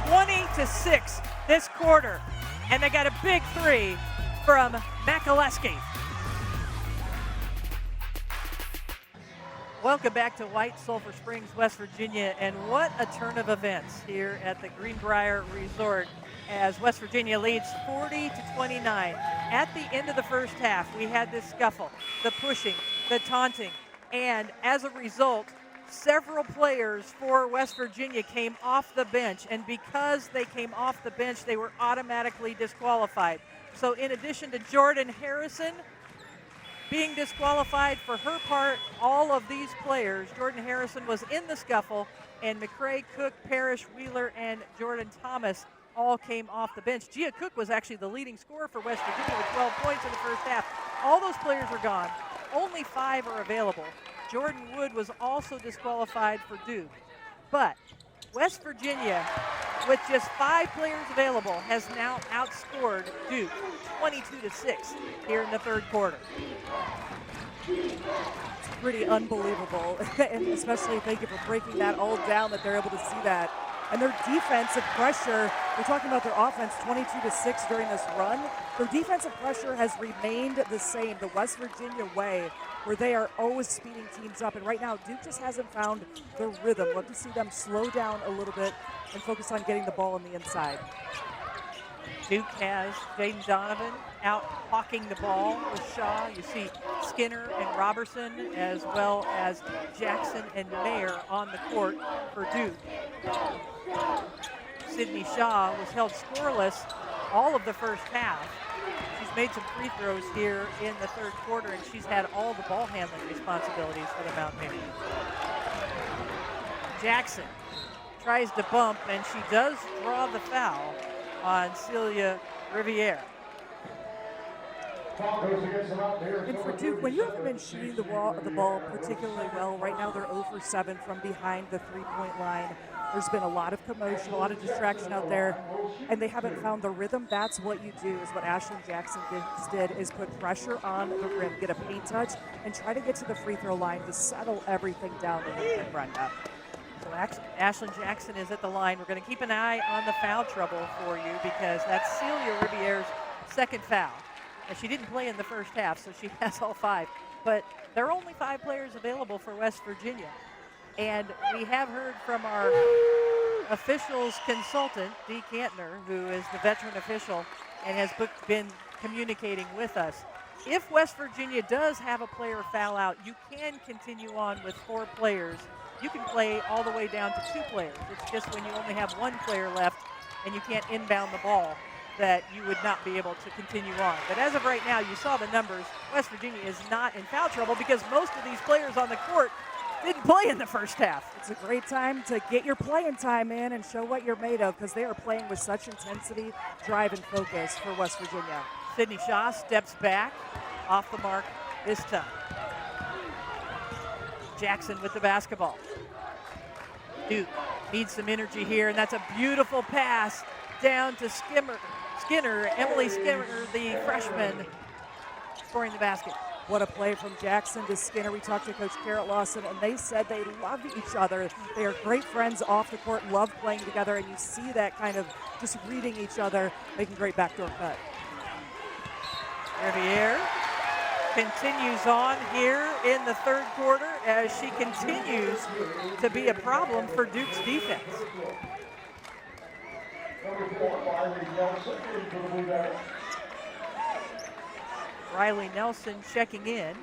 Speaker 1: 20-6 this quarter. And they got a big 3 from Makalewski. Welcome back to White Sulphur Springs, West Virginia, and what a turn of events here at the Greenbrier Resort as West Virginia leads 40-29. At the end of the first half, we had this scuffle, the pushing, the taunting, and as a result, several players for West Virginia came off the bench, and because they came off the bench, they were automatically disqualified. So in addition to Jordan Harrison being disqualified for her part, all of these players, Jordan Harrison was in the scuffle, and McCray, Cook, Parrish, Wheeler, and Jordan Thomas all came off the bench. Gia Cook was actually the leading scorer for West Virginia with 12 points in the first half. All those players are gone. Only 5 are available. Jordan Wood was also disqualified for Duke. But West Virginia, with just 5 players available, has now outscored Duke 22-6 here in the third quarter.
Speaker 2: It's pretty unbelievable, and especially thank you for breaking that all down, that they're able to see that. And their defensive pressure, we're talking about their offense 22-6 during this run. Their defensive pressure has remained the same, the West Virginia way, where they are always speeding teams up. And right now, Duke just hasn't found their rhythm. Love to see them slow down a little bit and focus on getting the ball on the inside.
Speaker 1: Duke has Jaden Donovan out hawking the ball with Shaw. You see Skinner and Robertson, as well as Jackson and Mayer on the court for Duke. Sydney Shaw was held scoreless all of the first half. She's made some free throws here in the third quarter, and she's had all the ball handling responsibilities for the Mountaineers. Jackson tries to bump, and she does draw the foul on Celia Riviere.
Speaker 2: And for Duke, when you haven't been shooting the ball particularly well, right now they're 0 for 7 from behind the three-point line. There's been a lot of commotion, a lot of distraction out there, and they haven't found the rhythm. That's what you do, is what Ashlyn Jackson did, is put pressure on the rim, get a paint touch, and try to get to the free throw line to settle everything down a little bit, Brenda.
Speaker 1: So Ashlyn Jackson is at the line. We're going to keep an eye on the foul trouble for you, because that's Celia Riviere's second foul. And she didn't play in the first half, so she has all 5. But there are only 5 players available for West Virginia. And we have heard from our officials consultant, Dee Kantner, who is the veteran official and has been communicating with us. If West Virginia does have a player foul out, you can continue on with 4 players. You can play all the way down to 2 players. It's just when you only have 1 player left and you can't inbound the ball that you would not be able to continue on. But as of right now, you saw the numbers. West Virginia is not in foul trouble because most of these players on the court didn't play in the first half.
Speaker 2: It's a great time to get your playing time in and show what you're made of, because they are playing with such intensity, drive, and focus for West Virginia.
Speaker 1: Sydney Shaw steps back, off the mark this time. Jackson with the basketball. Duke needs some energy here, and that's a beautiful pass down to Skinner, Emily Skinner, the freshman, scoring the basket.
Speaker 2: What a play from Jackson to Skinner. We talked to Coach Garrett Lawson, and they said they love each other. They are great friends off the court, love playing together, and you see that kind of just reading each other, making great backdoor cut.
Speaker 1: Riviere continues on here in the third quarter as she continues to be a problem for Duke's defense. Riley Nelson checking in.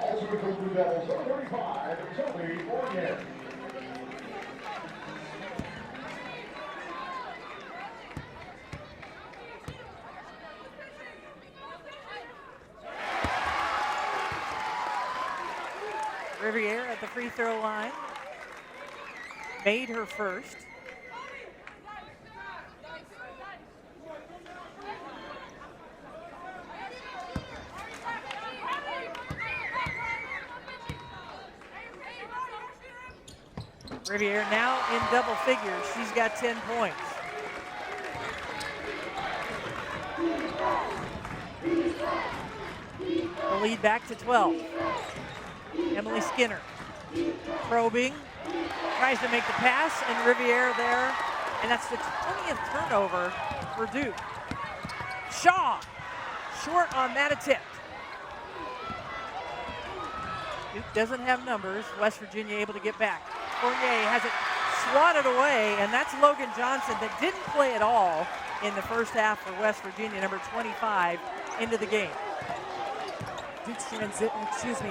Speaker 3: Also with the Blue Devils, number 35, Tony Morgan.
Speaker 1: Riviere at the free throw line. Made her first. Riviere now in double figures. She's got 10 points. The lead back to 12. Emily Skinner probing, tries to make the pass, and Riviere there, and that's the 20th turnover for Duke. Shaw, short on that attempt. Duke doesn't have numbers. West Virginia able to get back. Fournier has it swatted away, and that's Logan Johnson that didn't play at all in the first half for West Virginia, number 25, into the game.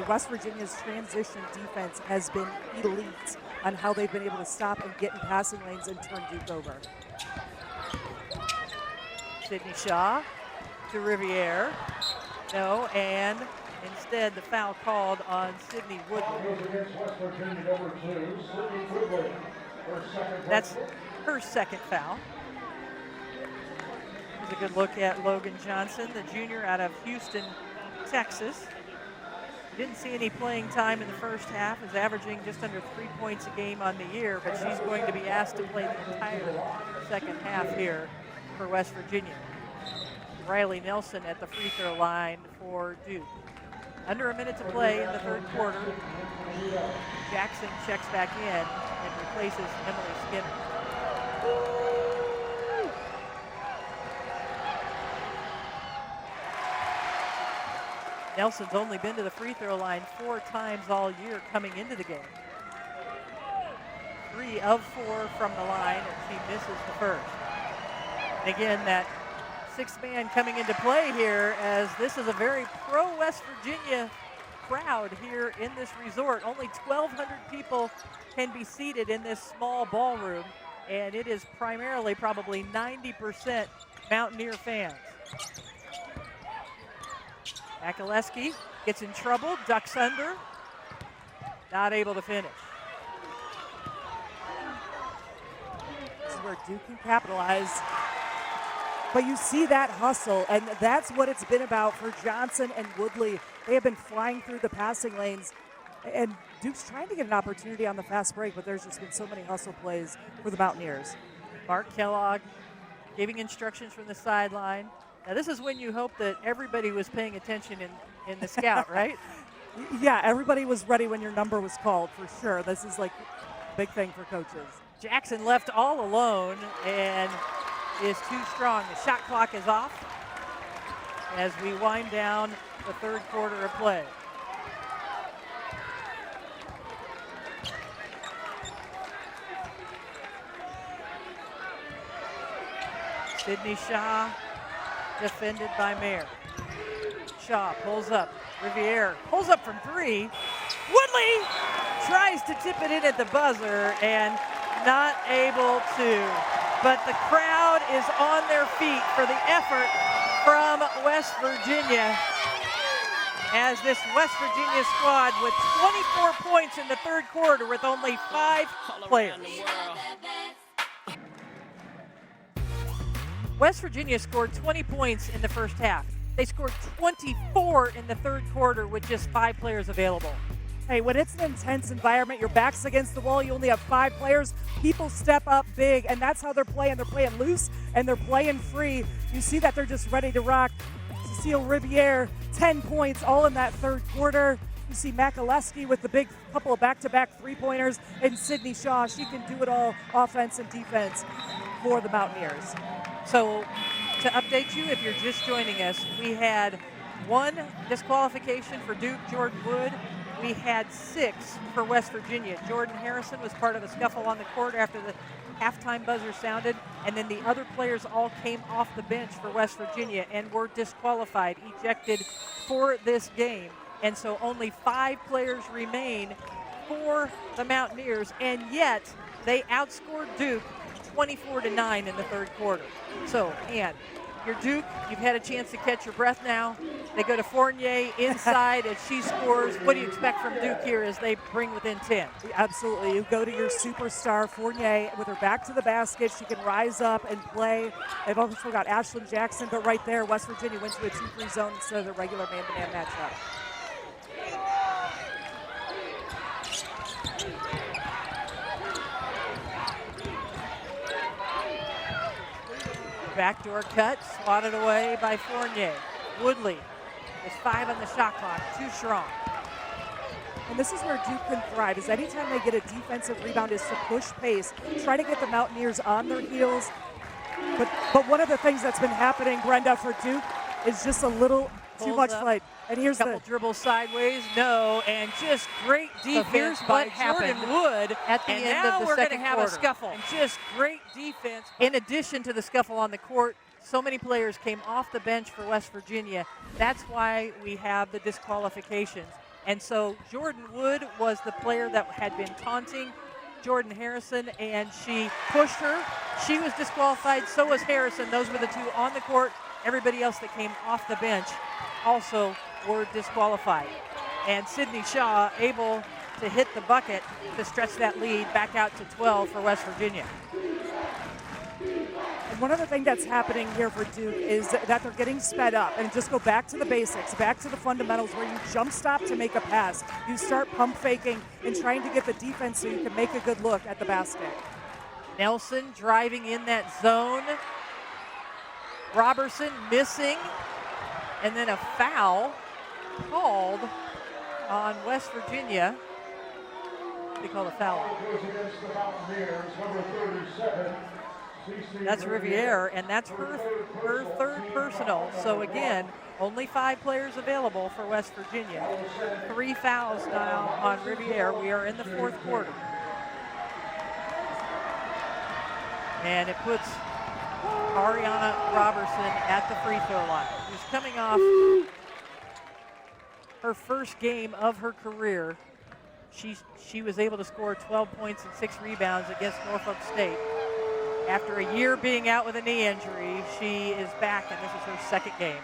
Speaker 2: West Virginia's transition defense has been elite on how they've been able to stop and get in passing lanes and turn Duke over.
Speaker 1: Sydney Shaw to Riviere. No, and instead the foul called on Sydney Woodley. That's her second foul. Here's a good look at Logan Johnson, the junior out of Houston, Texas. Didn't see any playing time in the first half, is averaging just under 3 points a game on the year, but she's going to be asked to play the entire second half here for West Virginia. Riley Nelson at the free throw line for Duke. Under a minute to play in the third quarter. Jackson checks back in and replaces Emily Skinner. Nelson's only been to the free throw line 4 times all year coming into the game. 3 of 4 from the line, and she misses the first. And again, that 6th man coming into play here, as this is a very pro-West Virginia crowd here in this resort. Only 1,200 people can be seated in this small ballroom, and it is primarily probably 90% Mountaineer fans. Akaleski gets in trouble, ducks under, not able to finish.
Speaker 2: This is where Duke can capitalize. But you see that hustle, and that's what it's been about for Johnson and Woodley. They have been flying through the passing lanes, and Duke's trying to get an opportunity on the fast break, but there's just been so many hustle plays for the Mountaineers.
Speaker 1: Mark Kellogg giving instructions from the sideline. Now, this is when you hope that everybody was paying attention in the scout, right?
Speaker 2: Yeah, everybody was ready when your number was called, for sure. This is like a big thing for coaches.
Speaker 1: Jackson left all alone and is too strong. The shot clock is off as we wind down the third quarter of play. Sydney Shaw defended by Mayer. Shaw pulls up. Riviere pulls up from 3. Woodley tries to tip it in at the buzzer and not able to. But the crowd is on their feet for the effort from West Virginia, as this West Virginia squad with 24 points in the third quarter with only 5 players. West Virginia scored 20 points in the first half. They scored 24 in the third quarter with just 5 players available.
Speaker 2: Hey, when it's an intense environment, your back's against the wall, you only have 5 players, people step up big, and that's how they're playing. They're playing loose, and they're playing free. You see that they're just ready to rock. Cecile Riviere, 10 points, all in that third quarter. You see Makaleski with the big couple of back-to-back three-pointers, and Sydney Shaw, she can do it all, offense and defense for the Mountaineers.
Speaker 1: So to update you, if you're just joining us, we had 1 disqualification for Duke, Jordan Wood. We had 6 for West Virginia. Jordan Harrison was part of a scuffle on the court after the halftime buzzer sounded, and then the other players all came off the bench for West Virginia and were disqualified, ejected for this game. And so only 5 players remain for the Mountaineers, and yet they outscored Duke 24-9 in the third quarter. So, Ann, you're Duke. You've had a chance to catch your breath now. They go to Fournier inside as she scores. What do you expect from Duke here as they bring within 10?
Speaker 2: Absolutely. You go to your superstar, Fournier, with her back to the basket. She can rise up and play. They've also got Ashlyn Jackson, but right there, West Virginia went to a 2-3 zone instead of the regular man-to-man matchup.
Speaker 1: Backdoor cut, swatted away by Fournier. Woodley is 5 on the shot clock, too strong.
Speaker 2: And this is where Duke can thrive, is anytime they get a defensive rebound is to push pace, try to get the Mountaineers on their heels. But one of the things that's been happening, Brenda, for Duke is just a little too
Speaker 1: Pulls
Speaker 2: much
Speaker 1: up.
Speaker 2: flight. And here's
Speaker 1: Couple
Speaker 2: the
Speaker 1: dribbles sideways, no, and just great defense
Speaker 6: here's
Speaker 1: by
Speaker 6: what happened
Speaker 1: Jordan Wood
Speaker 6: at the
Speaker 1: and
Speaker 6: end
Speaker 1: now
Speaker 6: of the
Speaker 1: we're
Speaker 6: second
Speaker 1: gonna have
Speaker 6: quarter.
Speaker 1: a scuffle. And just great defense. In addition to the scuffle on the court, so many players came off the bench for West Virginia. That's why we have the disqualifications. And so Jordan Wood was the player that had been taunting Jordan Harrison, and she pushed her. She was disqualified, so was Harrison. Those were the two on the court. Everybody else that came off the bench also were disqualified. And Sydney Shaw able to hit the bucket to stretch that lead back out to 12 for West Virginia.
Speaker 2: And one other thing that's happening here for Duke is that they're getting sped up and just go back to the basics, back to the fundamentals where you jump stop to make a pass. You start pump faking and trying to get the defense so you can make a good look at the basket.
Speaker 1: Nelson driving in that zone. Robertson missing. And then a foul called on West Virginia. They call a foul.
Speaker 3: Goes against the Mountaineers, number 37.
Speaker 1: That's Riviere, and that's her third personal. So again, only 5 players available for West Virginia. 3 fouls now on Riviere. We are in the fourth quarter. And it puts Ariana Robertson at the free throw line. Who's coming off her first game of her career. She was able to score 12 points and 6 rebounds against Norfolk State. After a year being out with a knee injury, she is back, and this is her second game.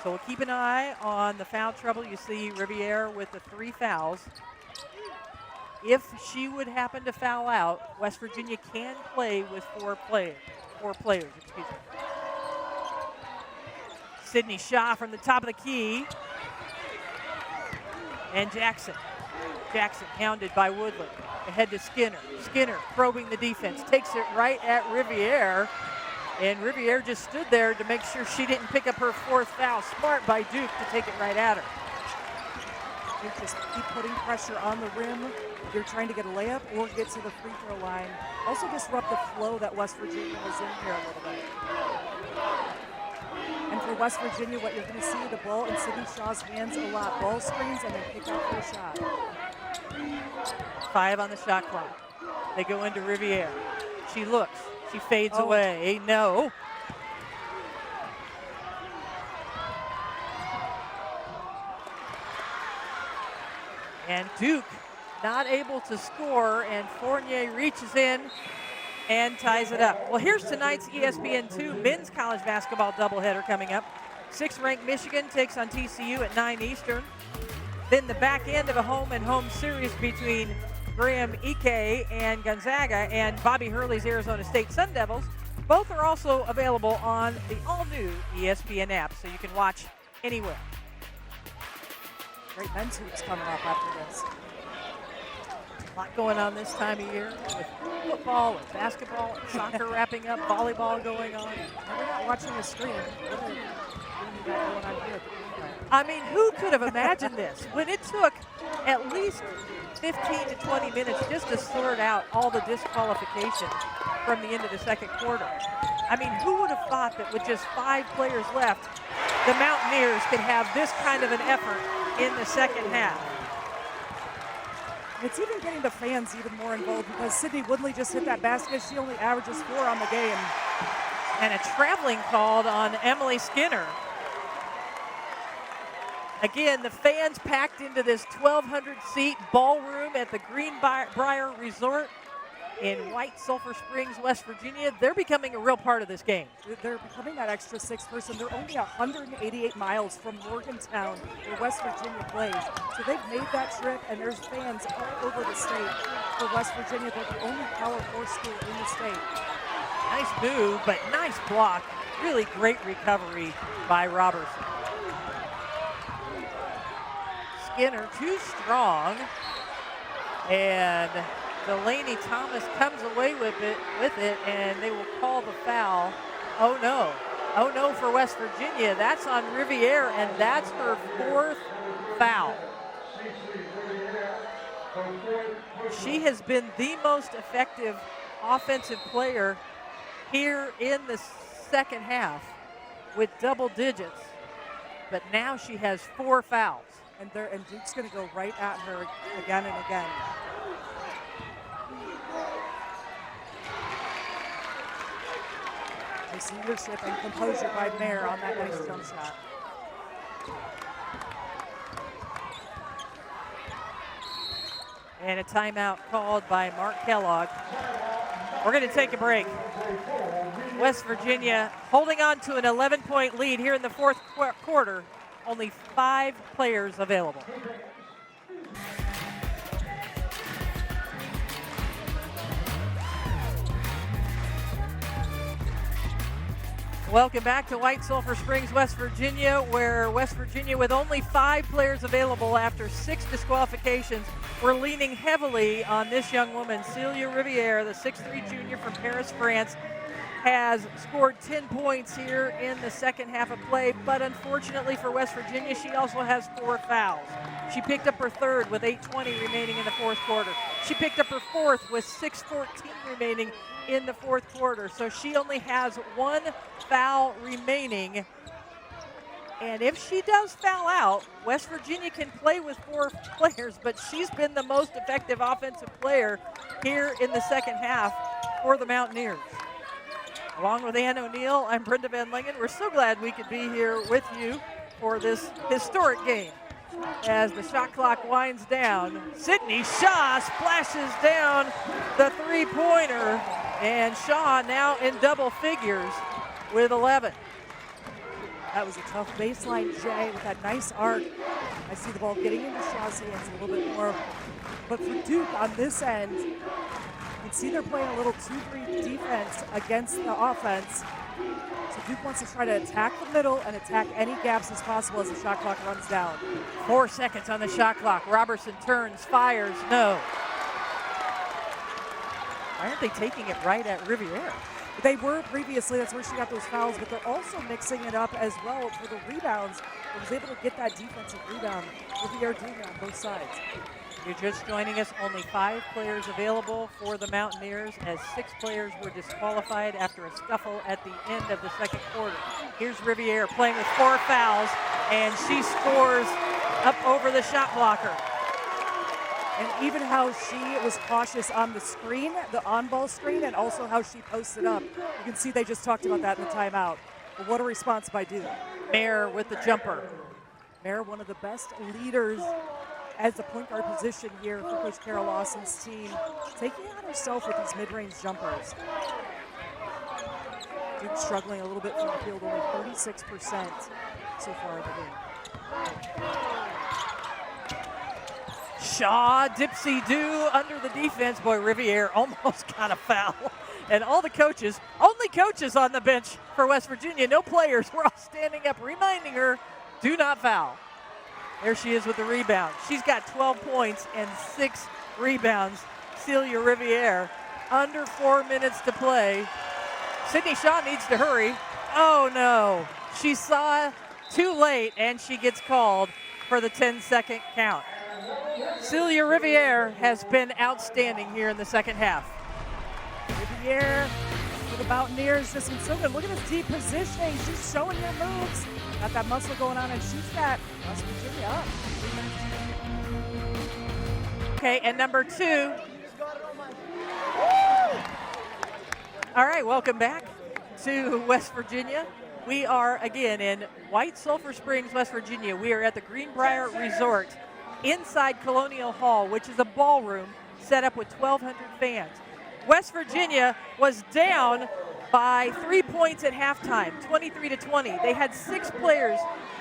Speaker 1: So we'll keep an eye on the foul trouble. You see Riviere with the 3 fouls. If she would happen to foul out, West Virginia can play with 4 players. Excuse me. Sydney Shaw from the top of the key. And Jackson hounded by Woodley. Ahead to Skinner. Skinner probing the defense. Takes it right at Riviere. And Riviere just stood there to make sure she didn't pick up her 4th foul. Smart by Duke to take it right at her.
Speaker 2: You just keep putting pressure on the rim. You're trying to get a layup or get to the free throw line. Also disrupt the flow that West Virginia was in here a little bit. And for West Virginia, what you're going to see, the ball in Sydney Shaw's hands a lot. Ball screens and then pick out for a shot.
Speaker 1: 5 on the shot clock. They go into Riviere. She looks. She fades away. No. And Duke not able to score, and Fournier reaches in and ties it up. Well, here's tonight's ESPN2 men's college basketball doubleheader coming up. 6th-ranked Michigan takes on TCU at 9 Eastern. Then the back end of a home-and-home series between Graham Ike and Gonzaga and Bobby Hurley's Arizona State Sun Devils. Both are also available on the all-new ESPN app, so you can watch anywhere.
Speaker 2: Great men's hoops coming up after this.
Speaker 1: A lot going on this time of year with football and basketball and soccer wrapping up, volleyball going on.
Speaker 2: We're not watching the stream. What are you got going on here?
Speaker 1: I mean, who could have imagined this? When it took at least 15 to 20 minutes just to sort out all the disqualifications from the end of the second quarter. I mean, who would have thought that with just 5 players left, the Mountaineers could have this kind of an effort in the second half?
Speaker 2: It's even getting the fans even more involved because Sydney Woodley just hit that basket. She only averages 4 on the game.
Speaker 1: And a traveling called on Emily Skinner. Again, the fans packed into this 1,200-seat ballroom at the Greenbrier Resort. in White Sulphur Springs, West Virginia. They're becoming a real part of this game.
Speaker 2: They're becoming that extra sixth person. They're only 188 miles from Morgantown, where West Virginia plays. So they've made that trip, and there's fans all over the state for West Virginia. They're the only Power 4 school in the state.
Speaker 1: Nice move, but nice block. Really great recovery by Robertson. Skinner too strong, and Delaney Thomas comes away with it, and they will call the foul. Oh no for West Virginia. That's on Riviere, and that's her fourth foul. She has been the most effective offensive player here in the second half with double digits, but now she has 4 fouls.
Speaker 2: And Duke's going to go right at her again and again. Nice leadership and composure by Mayer on that nice jump shot.
Speaker 1: And a timeout called by Mark Kellogg. We're going to take a break. West Virginia holding on to an 11-point lead here in the fourth quarter. Only 5 players available. Welcome back to White Sulphur Springs, West Virginia, where West Virginia, with only 5 players available after 6 disqualifications, we're leaning heavily on this young woman, Celia Riviere, the 6'3" junior from Paris, France, has scored 10 points here in the second half of play, but unfortunately for West Virginia, she also has 4 fouls. She picked up her third with 8:20 remaining in the fourth quarter. She picked up her fourth with 6:14 remaining in the fourth quarter. So she only has 1 foul remaining. And if she does foul out, West Virginia can play with 4 players, but she's been the most effective offensive player here in the second half for the Mountaineers. Along with Ann O'Neill, I'm Brenda Van Lingen. We're so glad we could be here with you for this historic game. As the shot clock winds down, Sydney Shaw splashes down the three-pointer, and Shaw now in double figures with 11.
Speaker 2: That was a tough baseline, Jay, with that nice arc. I see the ball getting into Shaw's hands a little bit more. But for Duke on this end, you can see they're playing a little 2-3 defense against the offense. So Duke wants to try to attack the middle and attack any gaps as possible as the shot clock runs down.
Speaker 1: 4 seconds on the shot clock. Robertson turns, fires, no. Why aren't they taking it right at Riviere?
Speaker 2: They were previously, that's where she got those fouls, but they're also mixing it up as well for the rebounds. They was able to get that defensive rebound. Riviere doing it on both sides.
Speaker 1: You're just joining us, only 5 players available for the Mountaineers, as 6 players were disqualified after a scuffle at the end of the second quarter. Here's Riviere playing with 4 fouls, and she scores up over the shot blocker.
Speaker 2: And even how she was cautious on the screen, the on-ball screen, and also how she posted up. You can see they just talked about that in the timeout. But what a response by Duke.
Speaker 1: Mayer with the jumper.
Speaker 2: Mayer, one of the best leaders as the point guard position here for Coach Carol Lawson's team, taking it on herself with these mid-range jumpers. Duke struggling a little bit from the field, only 36% so far in the game.
Speaker 1: Shaw, dipsy-do under the defense. Boy, Riviere almost got a foul. And all the coaches, only coaches on the bench for West Virginia, no players, we're all standing up reminding her, do not foul. There she is with the rebound. She's got 12 points and 6 rebounds. Celia Riviere, under 4 minutes to play. Sydney Shaw needs to hurry. Oh no, she saw too late and she gets called for the 10-second count. Celia Riviere has been outstanding here in the second half.
Speaker 2: Riviere for the Mountaineers, this one's so good. Look at this deep positioning. She's showing her moves. Got that muscle going on, and she's got West Virginia up.
Speaker 1: Okay, and number 2. All right, welcome back to West Virginia. We are again in White Sulphur Springs, West Virginia. We are at the Greenbrier Resort inside Colonial Hall, which is a ballroom set up with 1,200 fans. West Virginia was down by 3 points at halftime, 23-20. They had 6 players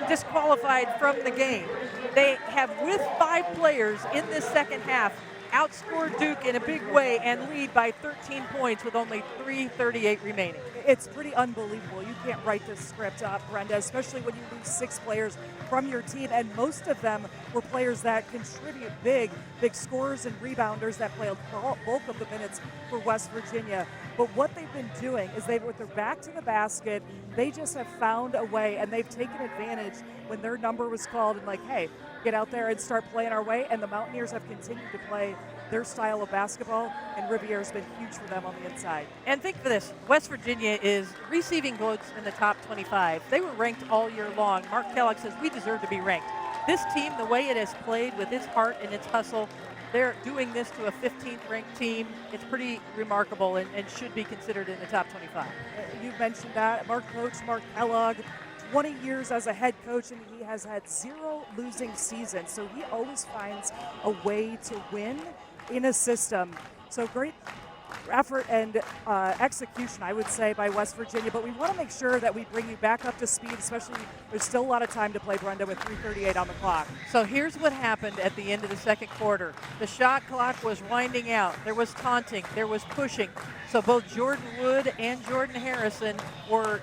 Speaker 1: disqualified from the game. They have, with 5 players in this second half, outscored Duke in a big way and lead by 13 points with only 3:38 remaining.
Speaker 2: It's pretty unbelievable. You can't write this script up, Brenda, especially when you lose 6 players from your team, and most of them were players that contribute big scorers and rebounders that play a bulk of the minutes for West Virginia. But what they've been doing is with their back to the basket, they just have found a way, and they've taken advantage when their number was called and like, hey, get out there and start playing our way. And the Mountaineers have continued to play their style of basketball, and Riviere's been huge for them on the inside.
Speaker 1: And think for this, West Virginia is receiving votes in the top 25. They were ranked all year long. Mark Kellogg says we deserve to be ranked. This team, the way it has played with its heart and its hustle, they're doing this to a 15th ranked team. It's pretty remarkable and should be considered in the top 25.
Speaker 2: You mentioned that. Coach Mark Kellogg, 20 years as a head coach, and he has had 0 losing seasons. So he always finds a way to win in a system. So great effort and execution, I would say, by West Virginia. But we want to make sure that we bring you back up to speed, especially there's still a lot of time to play, Brenda, with 3:38 on the clock.
Speaker 1: So here's what happened at the end of the second quarter. The shot clock was winding out. There was taunting. There was pushing. So both Jordan Wood and Jordan Harrison were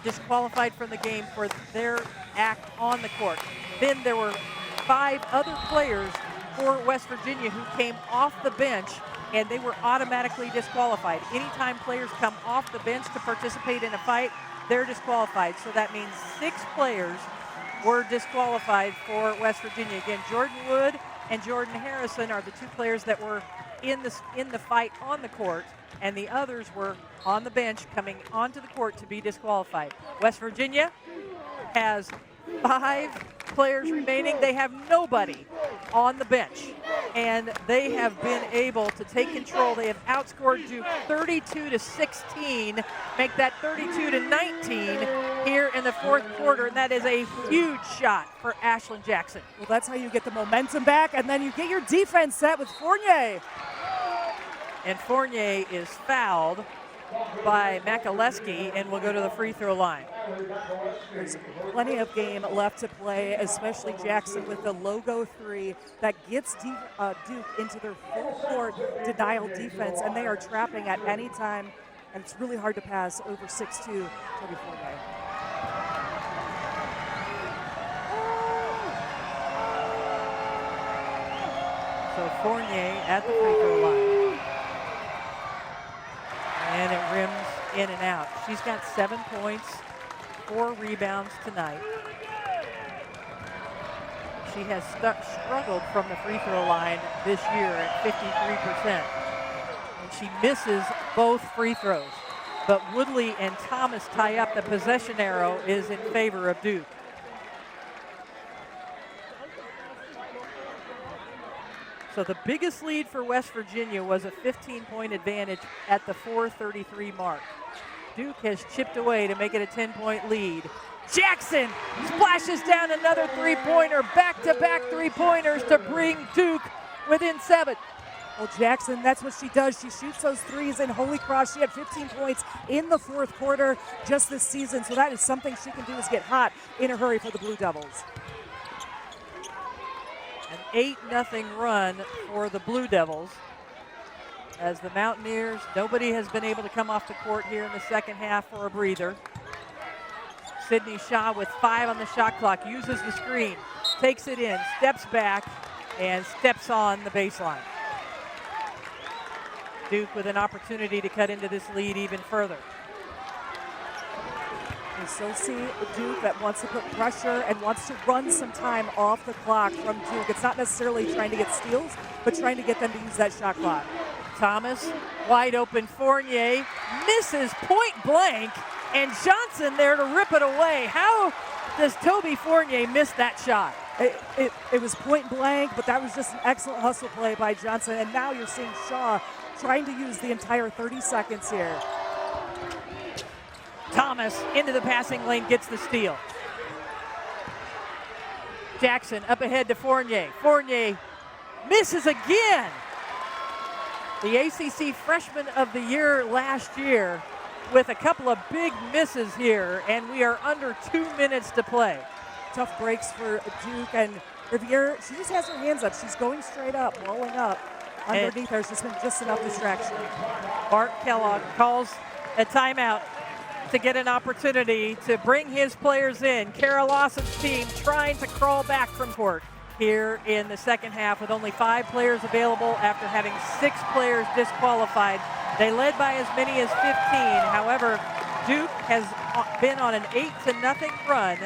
Speaker 1: disqualified from the game for their act on the court. Then there were 5 other players for West Virginia who came off the bench, and they were automatically disqualified. Anytime players come off the bench to participate in a fight, they're disqualified. So that means 6 players were disqualified for West Virginia. Again, Jordan Wood and Jordan Harrison are the 2 players that were in the fight on the court, and the others were on the bench coming onto the court to be disqualified. West Virginia has 5 players remaining. They have nobody on the bench, and they have been able to take control. They have outscored Duke 32-16, make that 32-19 here in the fourth quarter, and that is a huge shot for Ashlyn Jackson.
Speaker 2: Well, that's how you get the momentum back, and then you get your defense set with Fournier.
Speaker 1: And Fournier is fouled by Makaleski and will go to the free throw line.
Speaker 2: There's plenty of game left to play, especially Jackson with the logo 3 that gets Duke into their full court denial defense, and they are trapping at any time, and it's really hard to pass over 6'2" Toby Fournier.
Speaker 1: So Fournier at the free throw line. And it rims in and out. She's got 7 points, 4 rebounds tonight. She has struggled from the free throw line this year at 53%. And she misses both free throws. But Woodley and Thomas tie up. The possession arrow is in favor of Duke. So the biggest lead for West Virginia was a 15-point advantage at the 4:33 mark. Duke has chipped away to make it a 10-point lead. Jackson splashes down another 3-pointer, back-to-back 3-pointers to bring Duke within 7.
Speaker 2: Well, Jackson, that's what she does. She shoots those threes in Holy Cross. She had 15 points in the fourth quarter just this season, so that is something she can do, is get hot in a hurry for the Blue Devils.
Speaker 1: An 8-0 run for the Blue Devils. As the Mountaineers, nobody has been able to come off the court here in the second half for a breather. Sydney Shaw with 5 on the shot clock, uses the screen, takes it in, steps back, and steps on the baseline. Duke with an opportunity to cut into this lead even further.
Speaker 2: You still see Duke that wants to put pressure and wants to run some time off the clock from Duke. It's not necessarily trying to get steals, but trying to get them to use that shot clock.
Speaker 1: Thomas, wide open. Fournier misses point blank, and Johnson there to rip it away. How does Toby Fournier miss that shot?
Speaker 2: It was point blank, but that was just an excellent hustle play by Johnson. And now you're seeing Shaw trying to use the entire 30 seconds here.
Speaker 1: Thomas into the passing lane, gets the steal. Jackson up ahead to Fournier. Fournier misses again. the ACC Freshman of the Year last year, with a couple of big misses here, and we are under 2 minutes to play.
Speaker 2: Tough breaks for Duke, and Riviere, she just has her hands up. She's going straight up, rolling up. Underneath her, there's been just enough distraction.
Speaker 1: Mark Kellogg calls a timeout to get an opportunity to bring his players in. Kara Lawson's team trying to crawl back from court here in the second half with only 5 players available after having 6 players disqualified. They led by as many as 15. However, Duke has been on an 8-0 run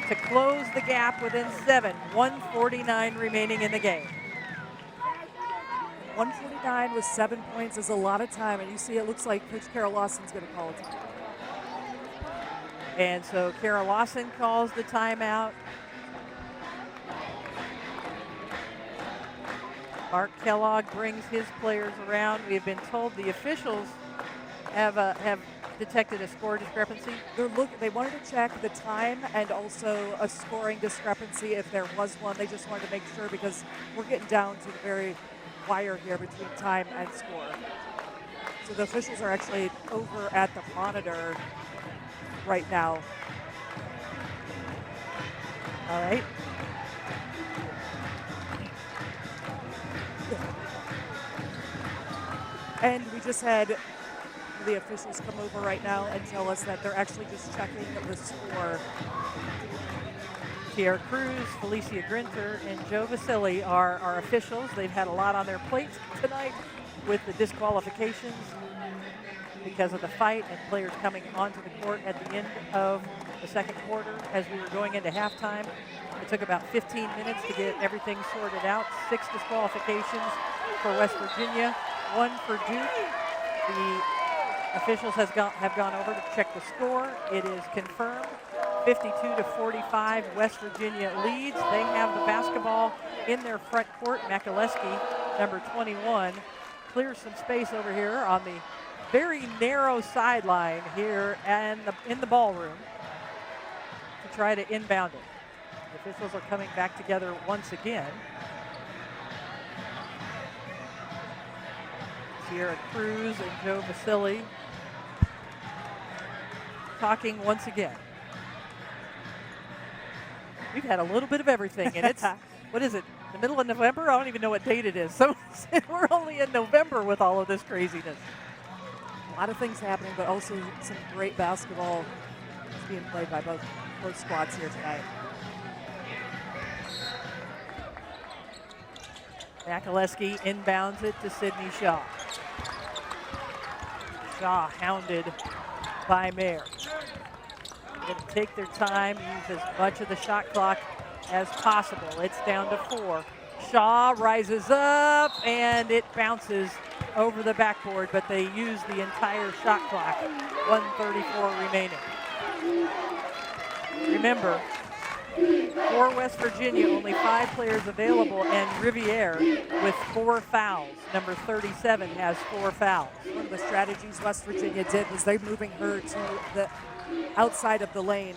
Speaker 1: to close the gap within 7. 1:49 remaining in the game.
Speaker 2: 149 with 7 points is a lot of time, and you see it looks like Coach Kara Lawson's going to call it.
Speaker 1: And so Kara Lawson calls the timeout. Mark Kellogg brings his players around. We have been told the officials have detected a score discrepancy.
Speaker 2: They wanted to check the time and also a scoring discrepancy if there was one. They just wanted to make sure because we're getting down to the very wire here between time and score. So the officials are actually over at the monitor right now.
Speaker 1: All right.
Speaker 2: And we just had the officials come over right now and tell us that they're actually just checking the score.
Speaker 1: Tierra Cruz, Felicia Grinter, and Joe Vasili are our officials. They've had a lot on their plates tonight with the disqualifications because of the fight and players coming onto the court at the end of the second quarter as we were going into halftime. It took about 15 minutes to get everything sorted out. 6 disqualifications for West Virginia, 1 for Duke. The officials have gone over to check the score. It is confirmed. 52-45, West Virginia leads. They have the basketball in their front court. Makaleski, number 21, clears some space over here on the very narrow sideline here and in the ballroom to try to inbound it. The officials are coming back together once again. Tierra Cruz and Joe Vasili talking once again. We've had a little bit of everything, and it's, what is it, the middle of November? I don't even know what date it is. So we're only in November with all of this craziness.
Speaker 2: A lot of things happening, but also some great basketball is being played by both squads here tonight.
Speaker 1: Makaleski inbounds it to Sydney Shaw. Shaw hounded by Mayer. Going to take their time, use as much of the shot clock as possible. It's down to 4. Shaw rises up, and it bounces over the backboard, but they use the entire shot clock. 1:34 remaining. Remember, for West Virginia, only 5 players available, and Riviere with 4 fouls. Number 37 has 4 fouls.
Speaker 2: One of the strategies West Virginia did was they're moving her to the outside of the lane.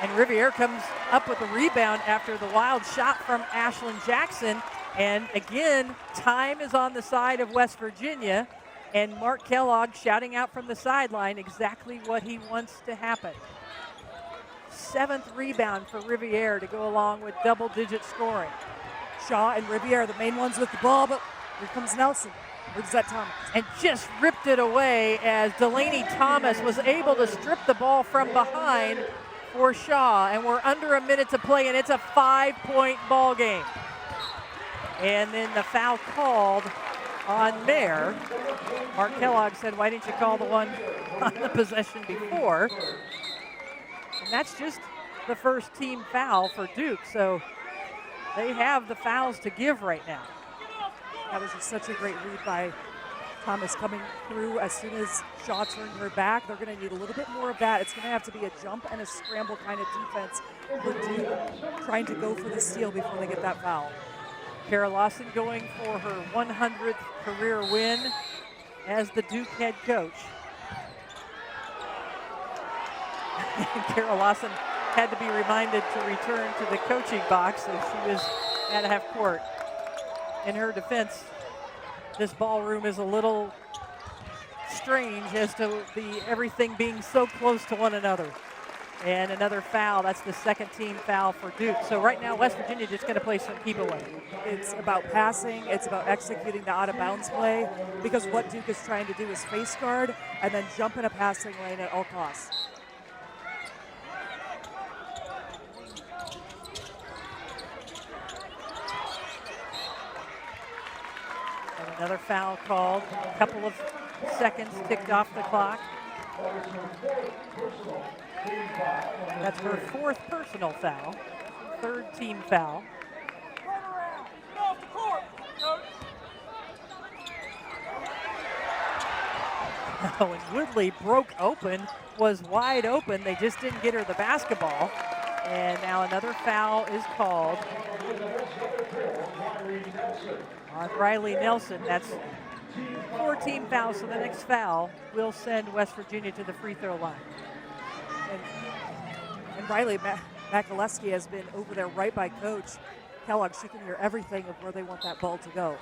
Speaker 1: And Riviere comes up with a rebound after the wild shot from Ashlyn Jackson. And again, time is on the side of West Virginia. And Mark Kellogg shouting out from the sideline exactly what he wants to happen. 7th rebound for Riviere to go along with double-digit scoring.
Speaker 2: Shaw and Riviere, the main ones with the ball, but here comes Nelson. Where's that Thomas?
Speaker 1: And just ripped it away as Delaney Thomas was able to strip the ball from behind for Shaw. And we're under a minute to play, and it's a 5-point ball game. And then the foul called on Mayer. Mark Kellogg said, why didn't you call the one on the possession before? And that's just the first team foul for Duke. So they have the fouls to give right now.
Speaker 2: That was just such a great read by Thomas coming through as soon as Shaw turned her back. They're going to need a little bit more of that. It's going to have to be a jump and a scramble kind of defense for Duke, trying to go for the steal before they get that foul.
Speaker 1: Kara Lawson going for her 100th career win as the Duke head coach. Kara Lawson had to be reminded to return to the coaching box as she was at half court. In her defense, this ballroom is a little strange as to everything being so close to one another. And another foul. That's the second team foul for Duke. So right now, West Virginia just going to play some keep away.
Speaker 2: It's about passing. It's about executing the out-of-bounds play, because what Duke is trying to do is face guard and then jump in a passing lane at all costs.
Speaker 1: And another foul called. A couple of seconds ticked off the clock. That's her fourth personal foul, third team foul. When Woodley broke open, was wide open. They just didn't get her the basketball. And now another foul is called on Riley Nelson. That's 4 team fouls, so the next foul will send West Virginia to the free throw line.
Speaker 2: And Riley Makaleski has been over there right by Coach Kellogg. She can hear everything of where they want that ball to go.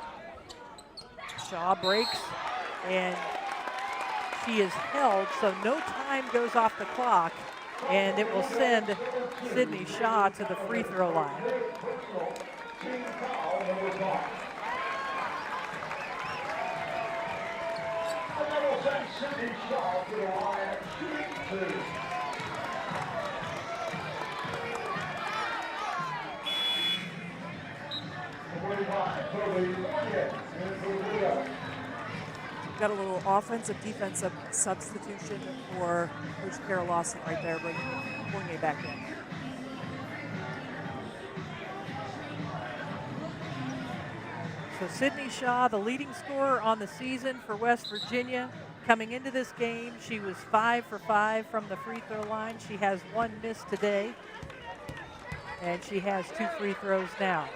Speaker 1: Shaw breaks, and she is held, so no time goes off the clock, and it will send Sydney Shaw to the free throw line.
Speaker 3: Sydney Shaw to the line, shooting 2.
Speaker 2: Got a little offensive defensive substitution for Coach Carol Lawson right there, bringing Fournier back in.
Speaker 1: So Sydney Shaw, the leading scorer on the season for West Virginia. Coming into this game, she was 5 for 5 from the free throw line. She has 1 miss today, and she has 2 free throws now.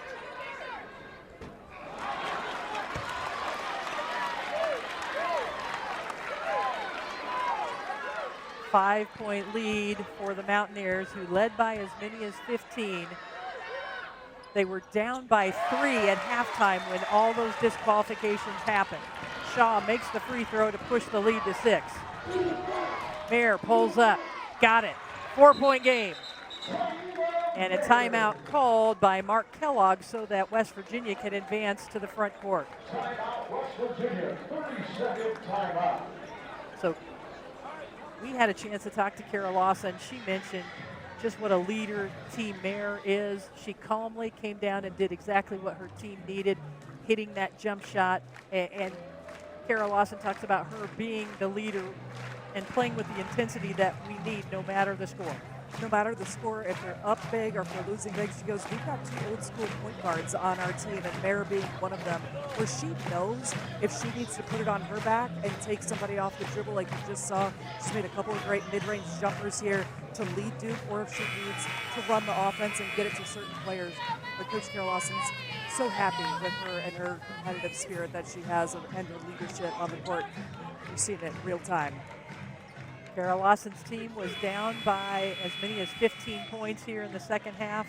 Speaker 1: Five-point lead for the Mountaineers, who led by as many as 15. They were down by 3 at halftime when all those disqualifications happened. Shaw makes the free throw to push the lead to 6. Mayer pulls up, got it. 4-point game. And a timeout called by Mark Kellogg so that West Virginia can advance to the front court.
Speaker 3: Timeout, West Virginia, 30-second timeout.
Speaker 1: So we had a chance to talk to Carol Lawson. She mentioned just what a leader Team Mayer is. She calmly came down and did exactly what her team needed, hitting that jump shot. And Carol Lawson talks about her being the leader and playing with the intensity that we need no matter the score.
Speaker 2: No matter the score, if they're up big or if they're losing big, she goes, we've got 2 old school point guards on our team, and Mayer being one of them, where she knows if she needs to put it on her back and take somebody off the dribble like you just saw. She's made a couple of great mid-range jumpers here to lead Duke, or if she needs to run the offense and get it to certain players. But Coach Carol Lawson's so happy with her and her competitive spirit that she has and her leadership on the court. We've seen it real time.
Speaker 1: Carol Lawson's team was down by as many as 15 points here in the second half.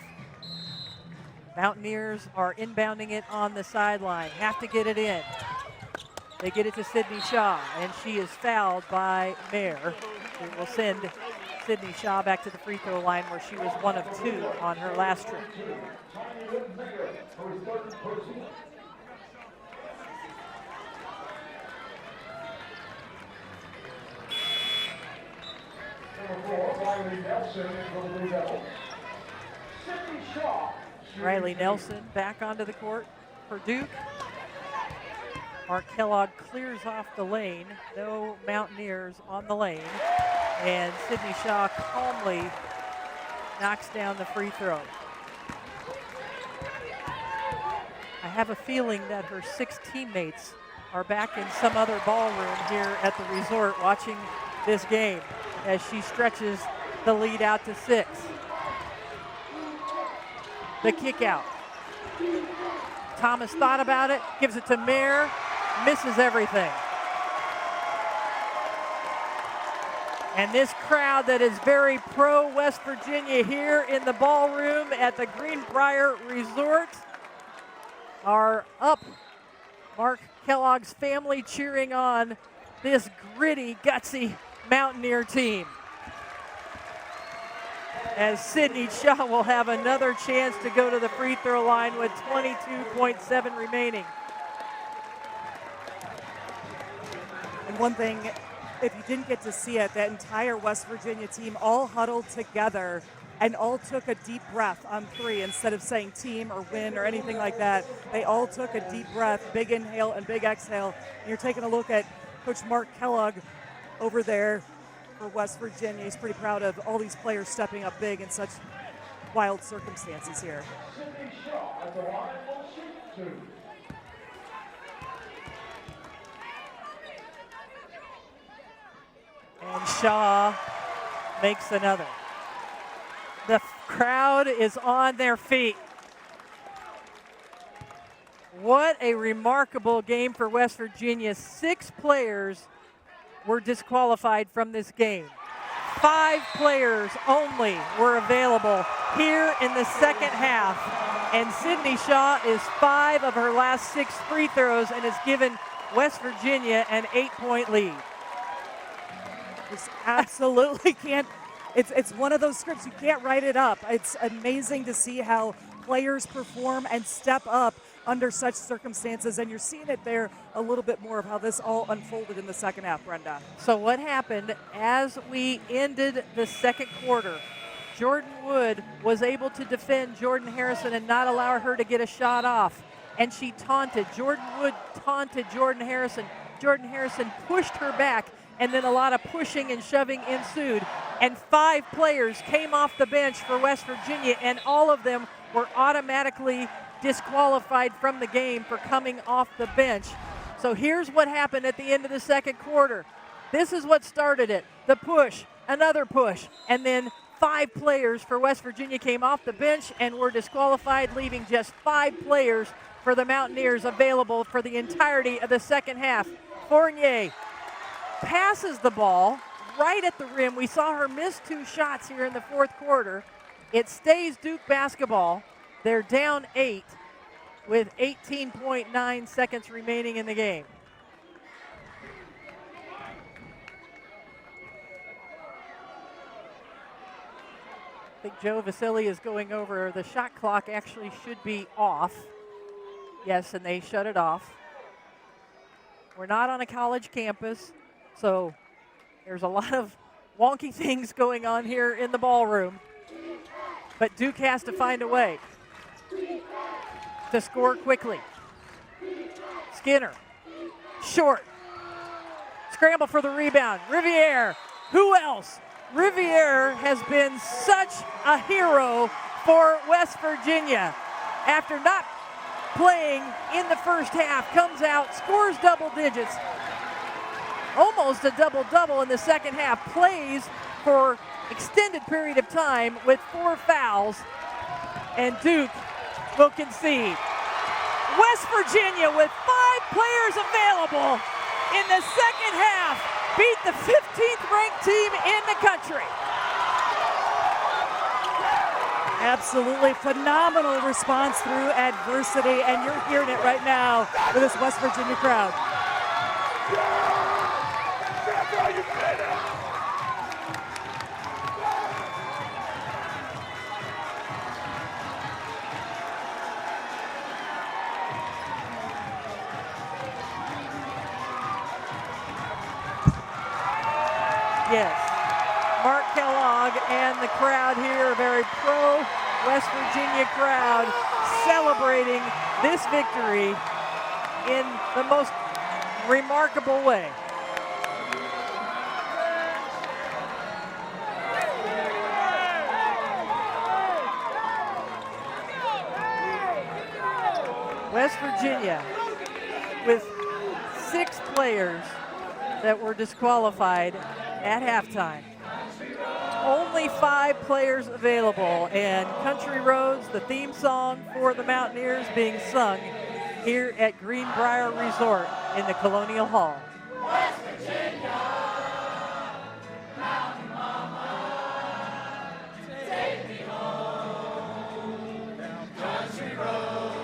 Speaker 1: Mountaineers are inbounding it on the sideline, have to get it in. They get it to Sydney Shaw, and she is fouled by Mayer. It will send Sydney Shaw back to the free throw line where she was 1 of 2 on her last trip. Riley Nelson back onto the court for Duke. Mark Kellogg clears off the lane. No Mountaineers on the lane. And Sydney Shaw calmly knocks down the free throw. I have a feeling that her 6 teammates are back in some other ballroom here at the resort watching this game as she stretches the lead out to 6. The kick out. Thomas thought about it, gives it to Mayer, misses everything. And this crowd that is very pro West Virginia here in the ballroom at the Greenbrier Resort are up Mark Kellogg's family cheering on this gritty, gutsy Mountaineer team. As Sydney Shaw will have another chance to go to the free throw line with 22.7 remaining.
Speaker 2: And one thing, if you didn't get to see it, that entire West Virginia team all huddled together and all took a deep breath on three instead of saying team or win or anything like that. They all took a deep breath, big inhale and big exhale. And you're taking a look at Coach Mark Kellogg over there for West Virginia. He's pretty proud of all these players stepping up big in such wild circumstances here.
Speaker 3: Sydney Shaw at the line will shoot 2.
Speaker 1: And Shaw makes another. The crowd is on their feet. What a remarkable game for West Virginia. 6 players were disqualified from this game. 5 players only were available here in the second half. And Sydney Shaw is 5 of her last 6 free throws and has given West Virginia an 8-point lead.
Speaker 2: Just absolutely can't. It's one of those scripts, you can't write it up. It's amazing to see how players perform and step up under such circumstances, and you're seeing it there a little bit more of how this all unfolded in the second half, Brenda.
Speaker 1: So what happened as we ended the second quarter, Jordan Wood was able to defend Jordan Harrison and not allow her to get a shot off. And she taunted. Jordan Wood taunted Jordan Harrison. Jordan Harrison pushed her back, and then a lot of pushing and shoving ensued. And 5 players came off the bench for West Virginia, and all of them were automatically disqualified from the game for coming off the bench. So here's what happened at the end of the second quarter. This is what started it. The push, another push, and then 5 players for West Virginia came off the bench and were disqualified, leaving just 5 players for the Mountaineers available for the entirety of the second half. Fournier passes the ball right at the rim. We saw her miss 2 shots here in the fourth quarter. It stays Duke basketball. They're down 8 with 18.9 seconds remaining in the game. I think Joe Vasili is going over. The shot clock actually should be off. Yes, and they shut it off. We're not on a college campus, so there's a lot of wonky things going on here in the ballroom. But Duke has to find a way to score quickly. Skinner, short. Scramble for the rebound. Riviere, who else? Riviere has been such a hero for West Virginia. After not playing in the first half, comes out, scores double digits, almost a double-double in the second half, plays for extended period of time with 4 fouls, and Duke will concede. West Virginia with 5 players available in the second half beat the 15th ranked team in the country.
Speaker 2: Absolutely phenomenal response through adversity, and you're hearing it right now with this West Virginia crowd.
Speaker 1: Yes, Mark Kellogg and the crowd here, a very pro-West Virginia crowd, celebrating this victory in the most remarkable way. West Virginia with 6 players that were disqualified at halftime. Only 5 players available, and Country Roads, the theme song for the Mountaineers, being sung here at Greenbrier Resort in the Colonial Hall.
Speaker 6: West Virginia, Mountain Mama, take me home down country road.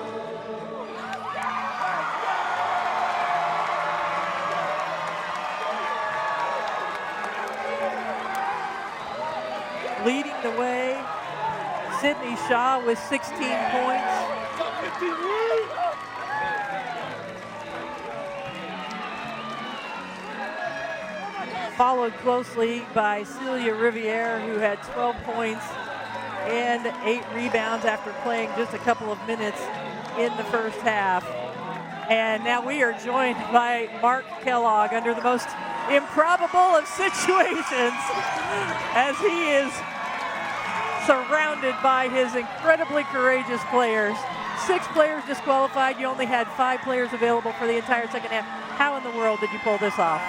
Speaker 1: Sydney Shaw with 16 points. Followed closely by Celia Riviere, who had 12 points and 8 rebounds after playing just a couple of minutes in the first half. And now we are joined by Mark Kellogg under the most improbable of situations as he is surrounded by his incredibly courageous players. 6 players disqualified. You only had 5 players available for the entire second half. How in the world did you pull this off?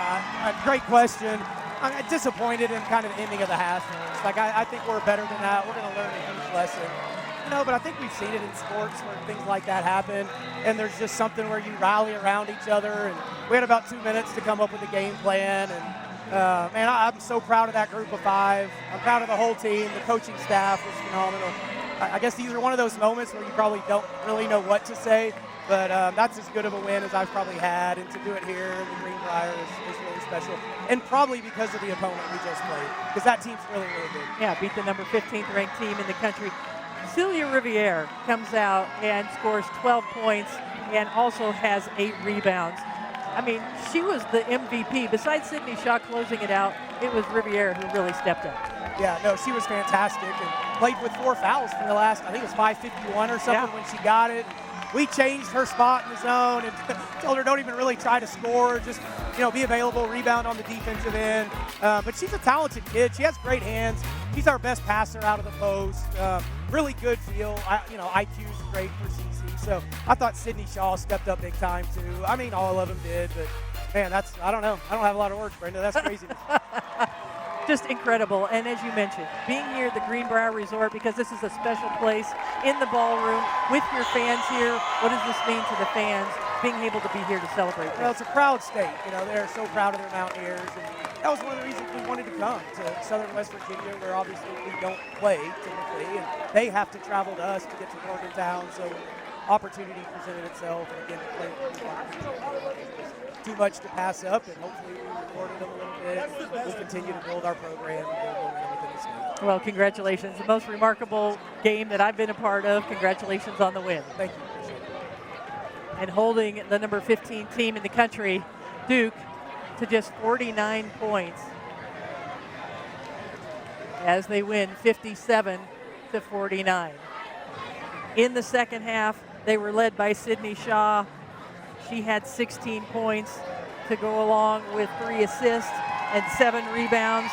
Speaker 7: Great question. I'm disappointed in kind of the ending of the half. Like, I think we're better than that. We're going to learn a huge lesson. But I think we've seen it in sports where things like that happen, and there's just something where you rally around each other. And we had about 2 minutes to come up with a game plan. And, man, I'm so proud of that group of 5. I'm proud of the whole team. The coaching staff was phenomenal. I guess these are one of those moments where you probably don't really know what to say, but that's as good of a win as I've probably had, and to do it here in the Greenbrier is really special, and probably because of the opponent we just played, because that team's really, really good.
Speaker 1: Yeah, beat the number 15th ranked team in the country. Celia Riviere comes out and scores 12 points and also has 8 rebounds. I mean, she was the MVP. Besides Sydney Shaw closing it out, it was Riviere who really stepped up.
Speaker 7: Yeah, no, she was fantastic and played with 4 fouls for the last, I think it was 5:51 or something when she got it. We changed her spot in the zone and told her don't even really try to score, just be available, rebound on the defensive end. But she's a talented kid. She has great hands. She's our best passer out of the post. Really good feel. IQ is great for CC. So I thought Sydney Shaw stepped up big time too. I mean, all of them did, but man, I don't know. I don't have a lot of words, Brenda. That's crazy.
Speaker 1: Just incredible. And as you mentioned, being here at the Greenbrier Resort, because this is a special place in the ballroom with your fans here, what does this mean to the fans being able to be here to celebrate this?
Speaker 7: Well, it's a proud state. They're so proud of their Mountaineers. And that was one of the reasons we wanted to come to Southern West Virginia, where obviously we don't play typically, and they have to travel to us to get to Morgantown. So opportunity presented itself, and again, to play too much to pass up, and hopefully we rewarded them a little bit. We'll continue to build our program and build momentum within the state.
Speaker 1: Well, congratulations. The most remarkable game that I've been a part of. Congratulations on the win.
Speaker 7: Thank you. Appreciate it.
Speaker 1: And holding the number 15 team in the country, Duke, to just 49 points as they win 57-49. In the second half, they were led by Sydney Shaw. She had 16 points to go along with 3 assists and 7 rebounds.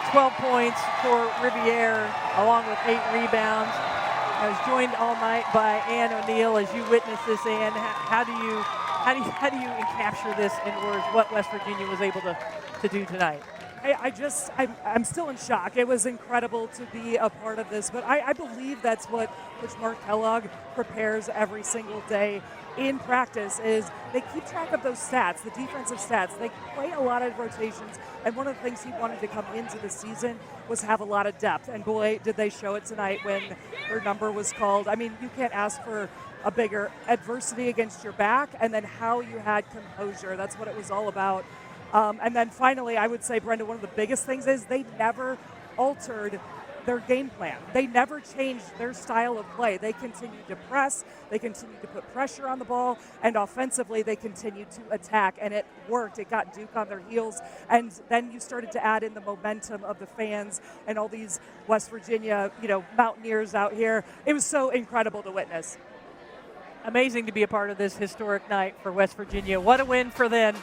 Speaker 1: 12 points for Riviere along with 8 rebounds. I was joined all night by Ann O'Neill. As you witness this, Ann, how do you capture this in words, what West Virginia was able to do tonight?
Speaker 2: I'm still in shock. It was incredible to be a part of this, but I believe that's what Coach Mark Kellogg prepares every single day in practice. Is they keep track of those stats, the defensive stats. They play a lot of rotations, and one of the things he wanted to come into the season was have a lot of depth, and boy, did they show it tonight when her number was called. I mean, you can't ask for a bigger adversity against your back, and then how you had composure. That's what it was all about. And then finally, I would say, Brenda, one of the biggest things is they never altered their game plan. They never changed their style of play. They continued to press, they continued to put pressure on the ball, and offensively they continued to attack, and it worked. It got Duke on their heels, and then you started to add in the momentum of the fans and all these West Virginia, Mountaineers out here. It was so incredible to witness.
Speaker 1: Amazing to be a part of this historic night for West Virginia. What a win for them,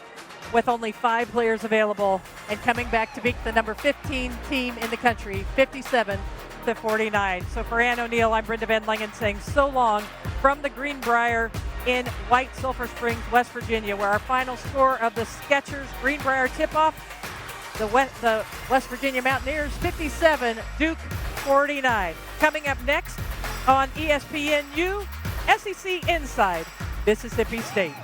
Speaker 1: with only 5 players available and coming back to beat the number 15 team in the country, 57-49. So for Ann O'Neill, I'm Brenda Van Langen saying so long from the Greenbrier in White Sulphur Springs, West Virginia, where our final score of the Skechers Greenbrier tip-off, the West Virginia Mountaineers 57, Duke 49. Coming up next on ESPNU, SEC Inside Mississippi State.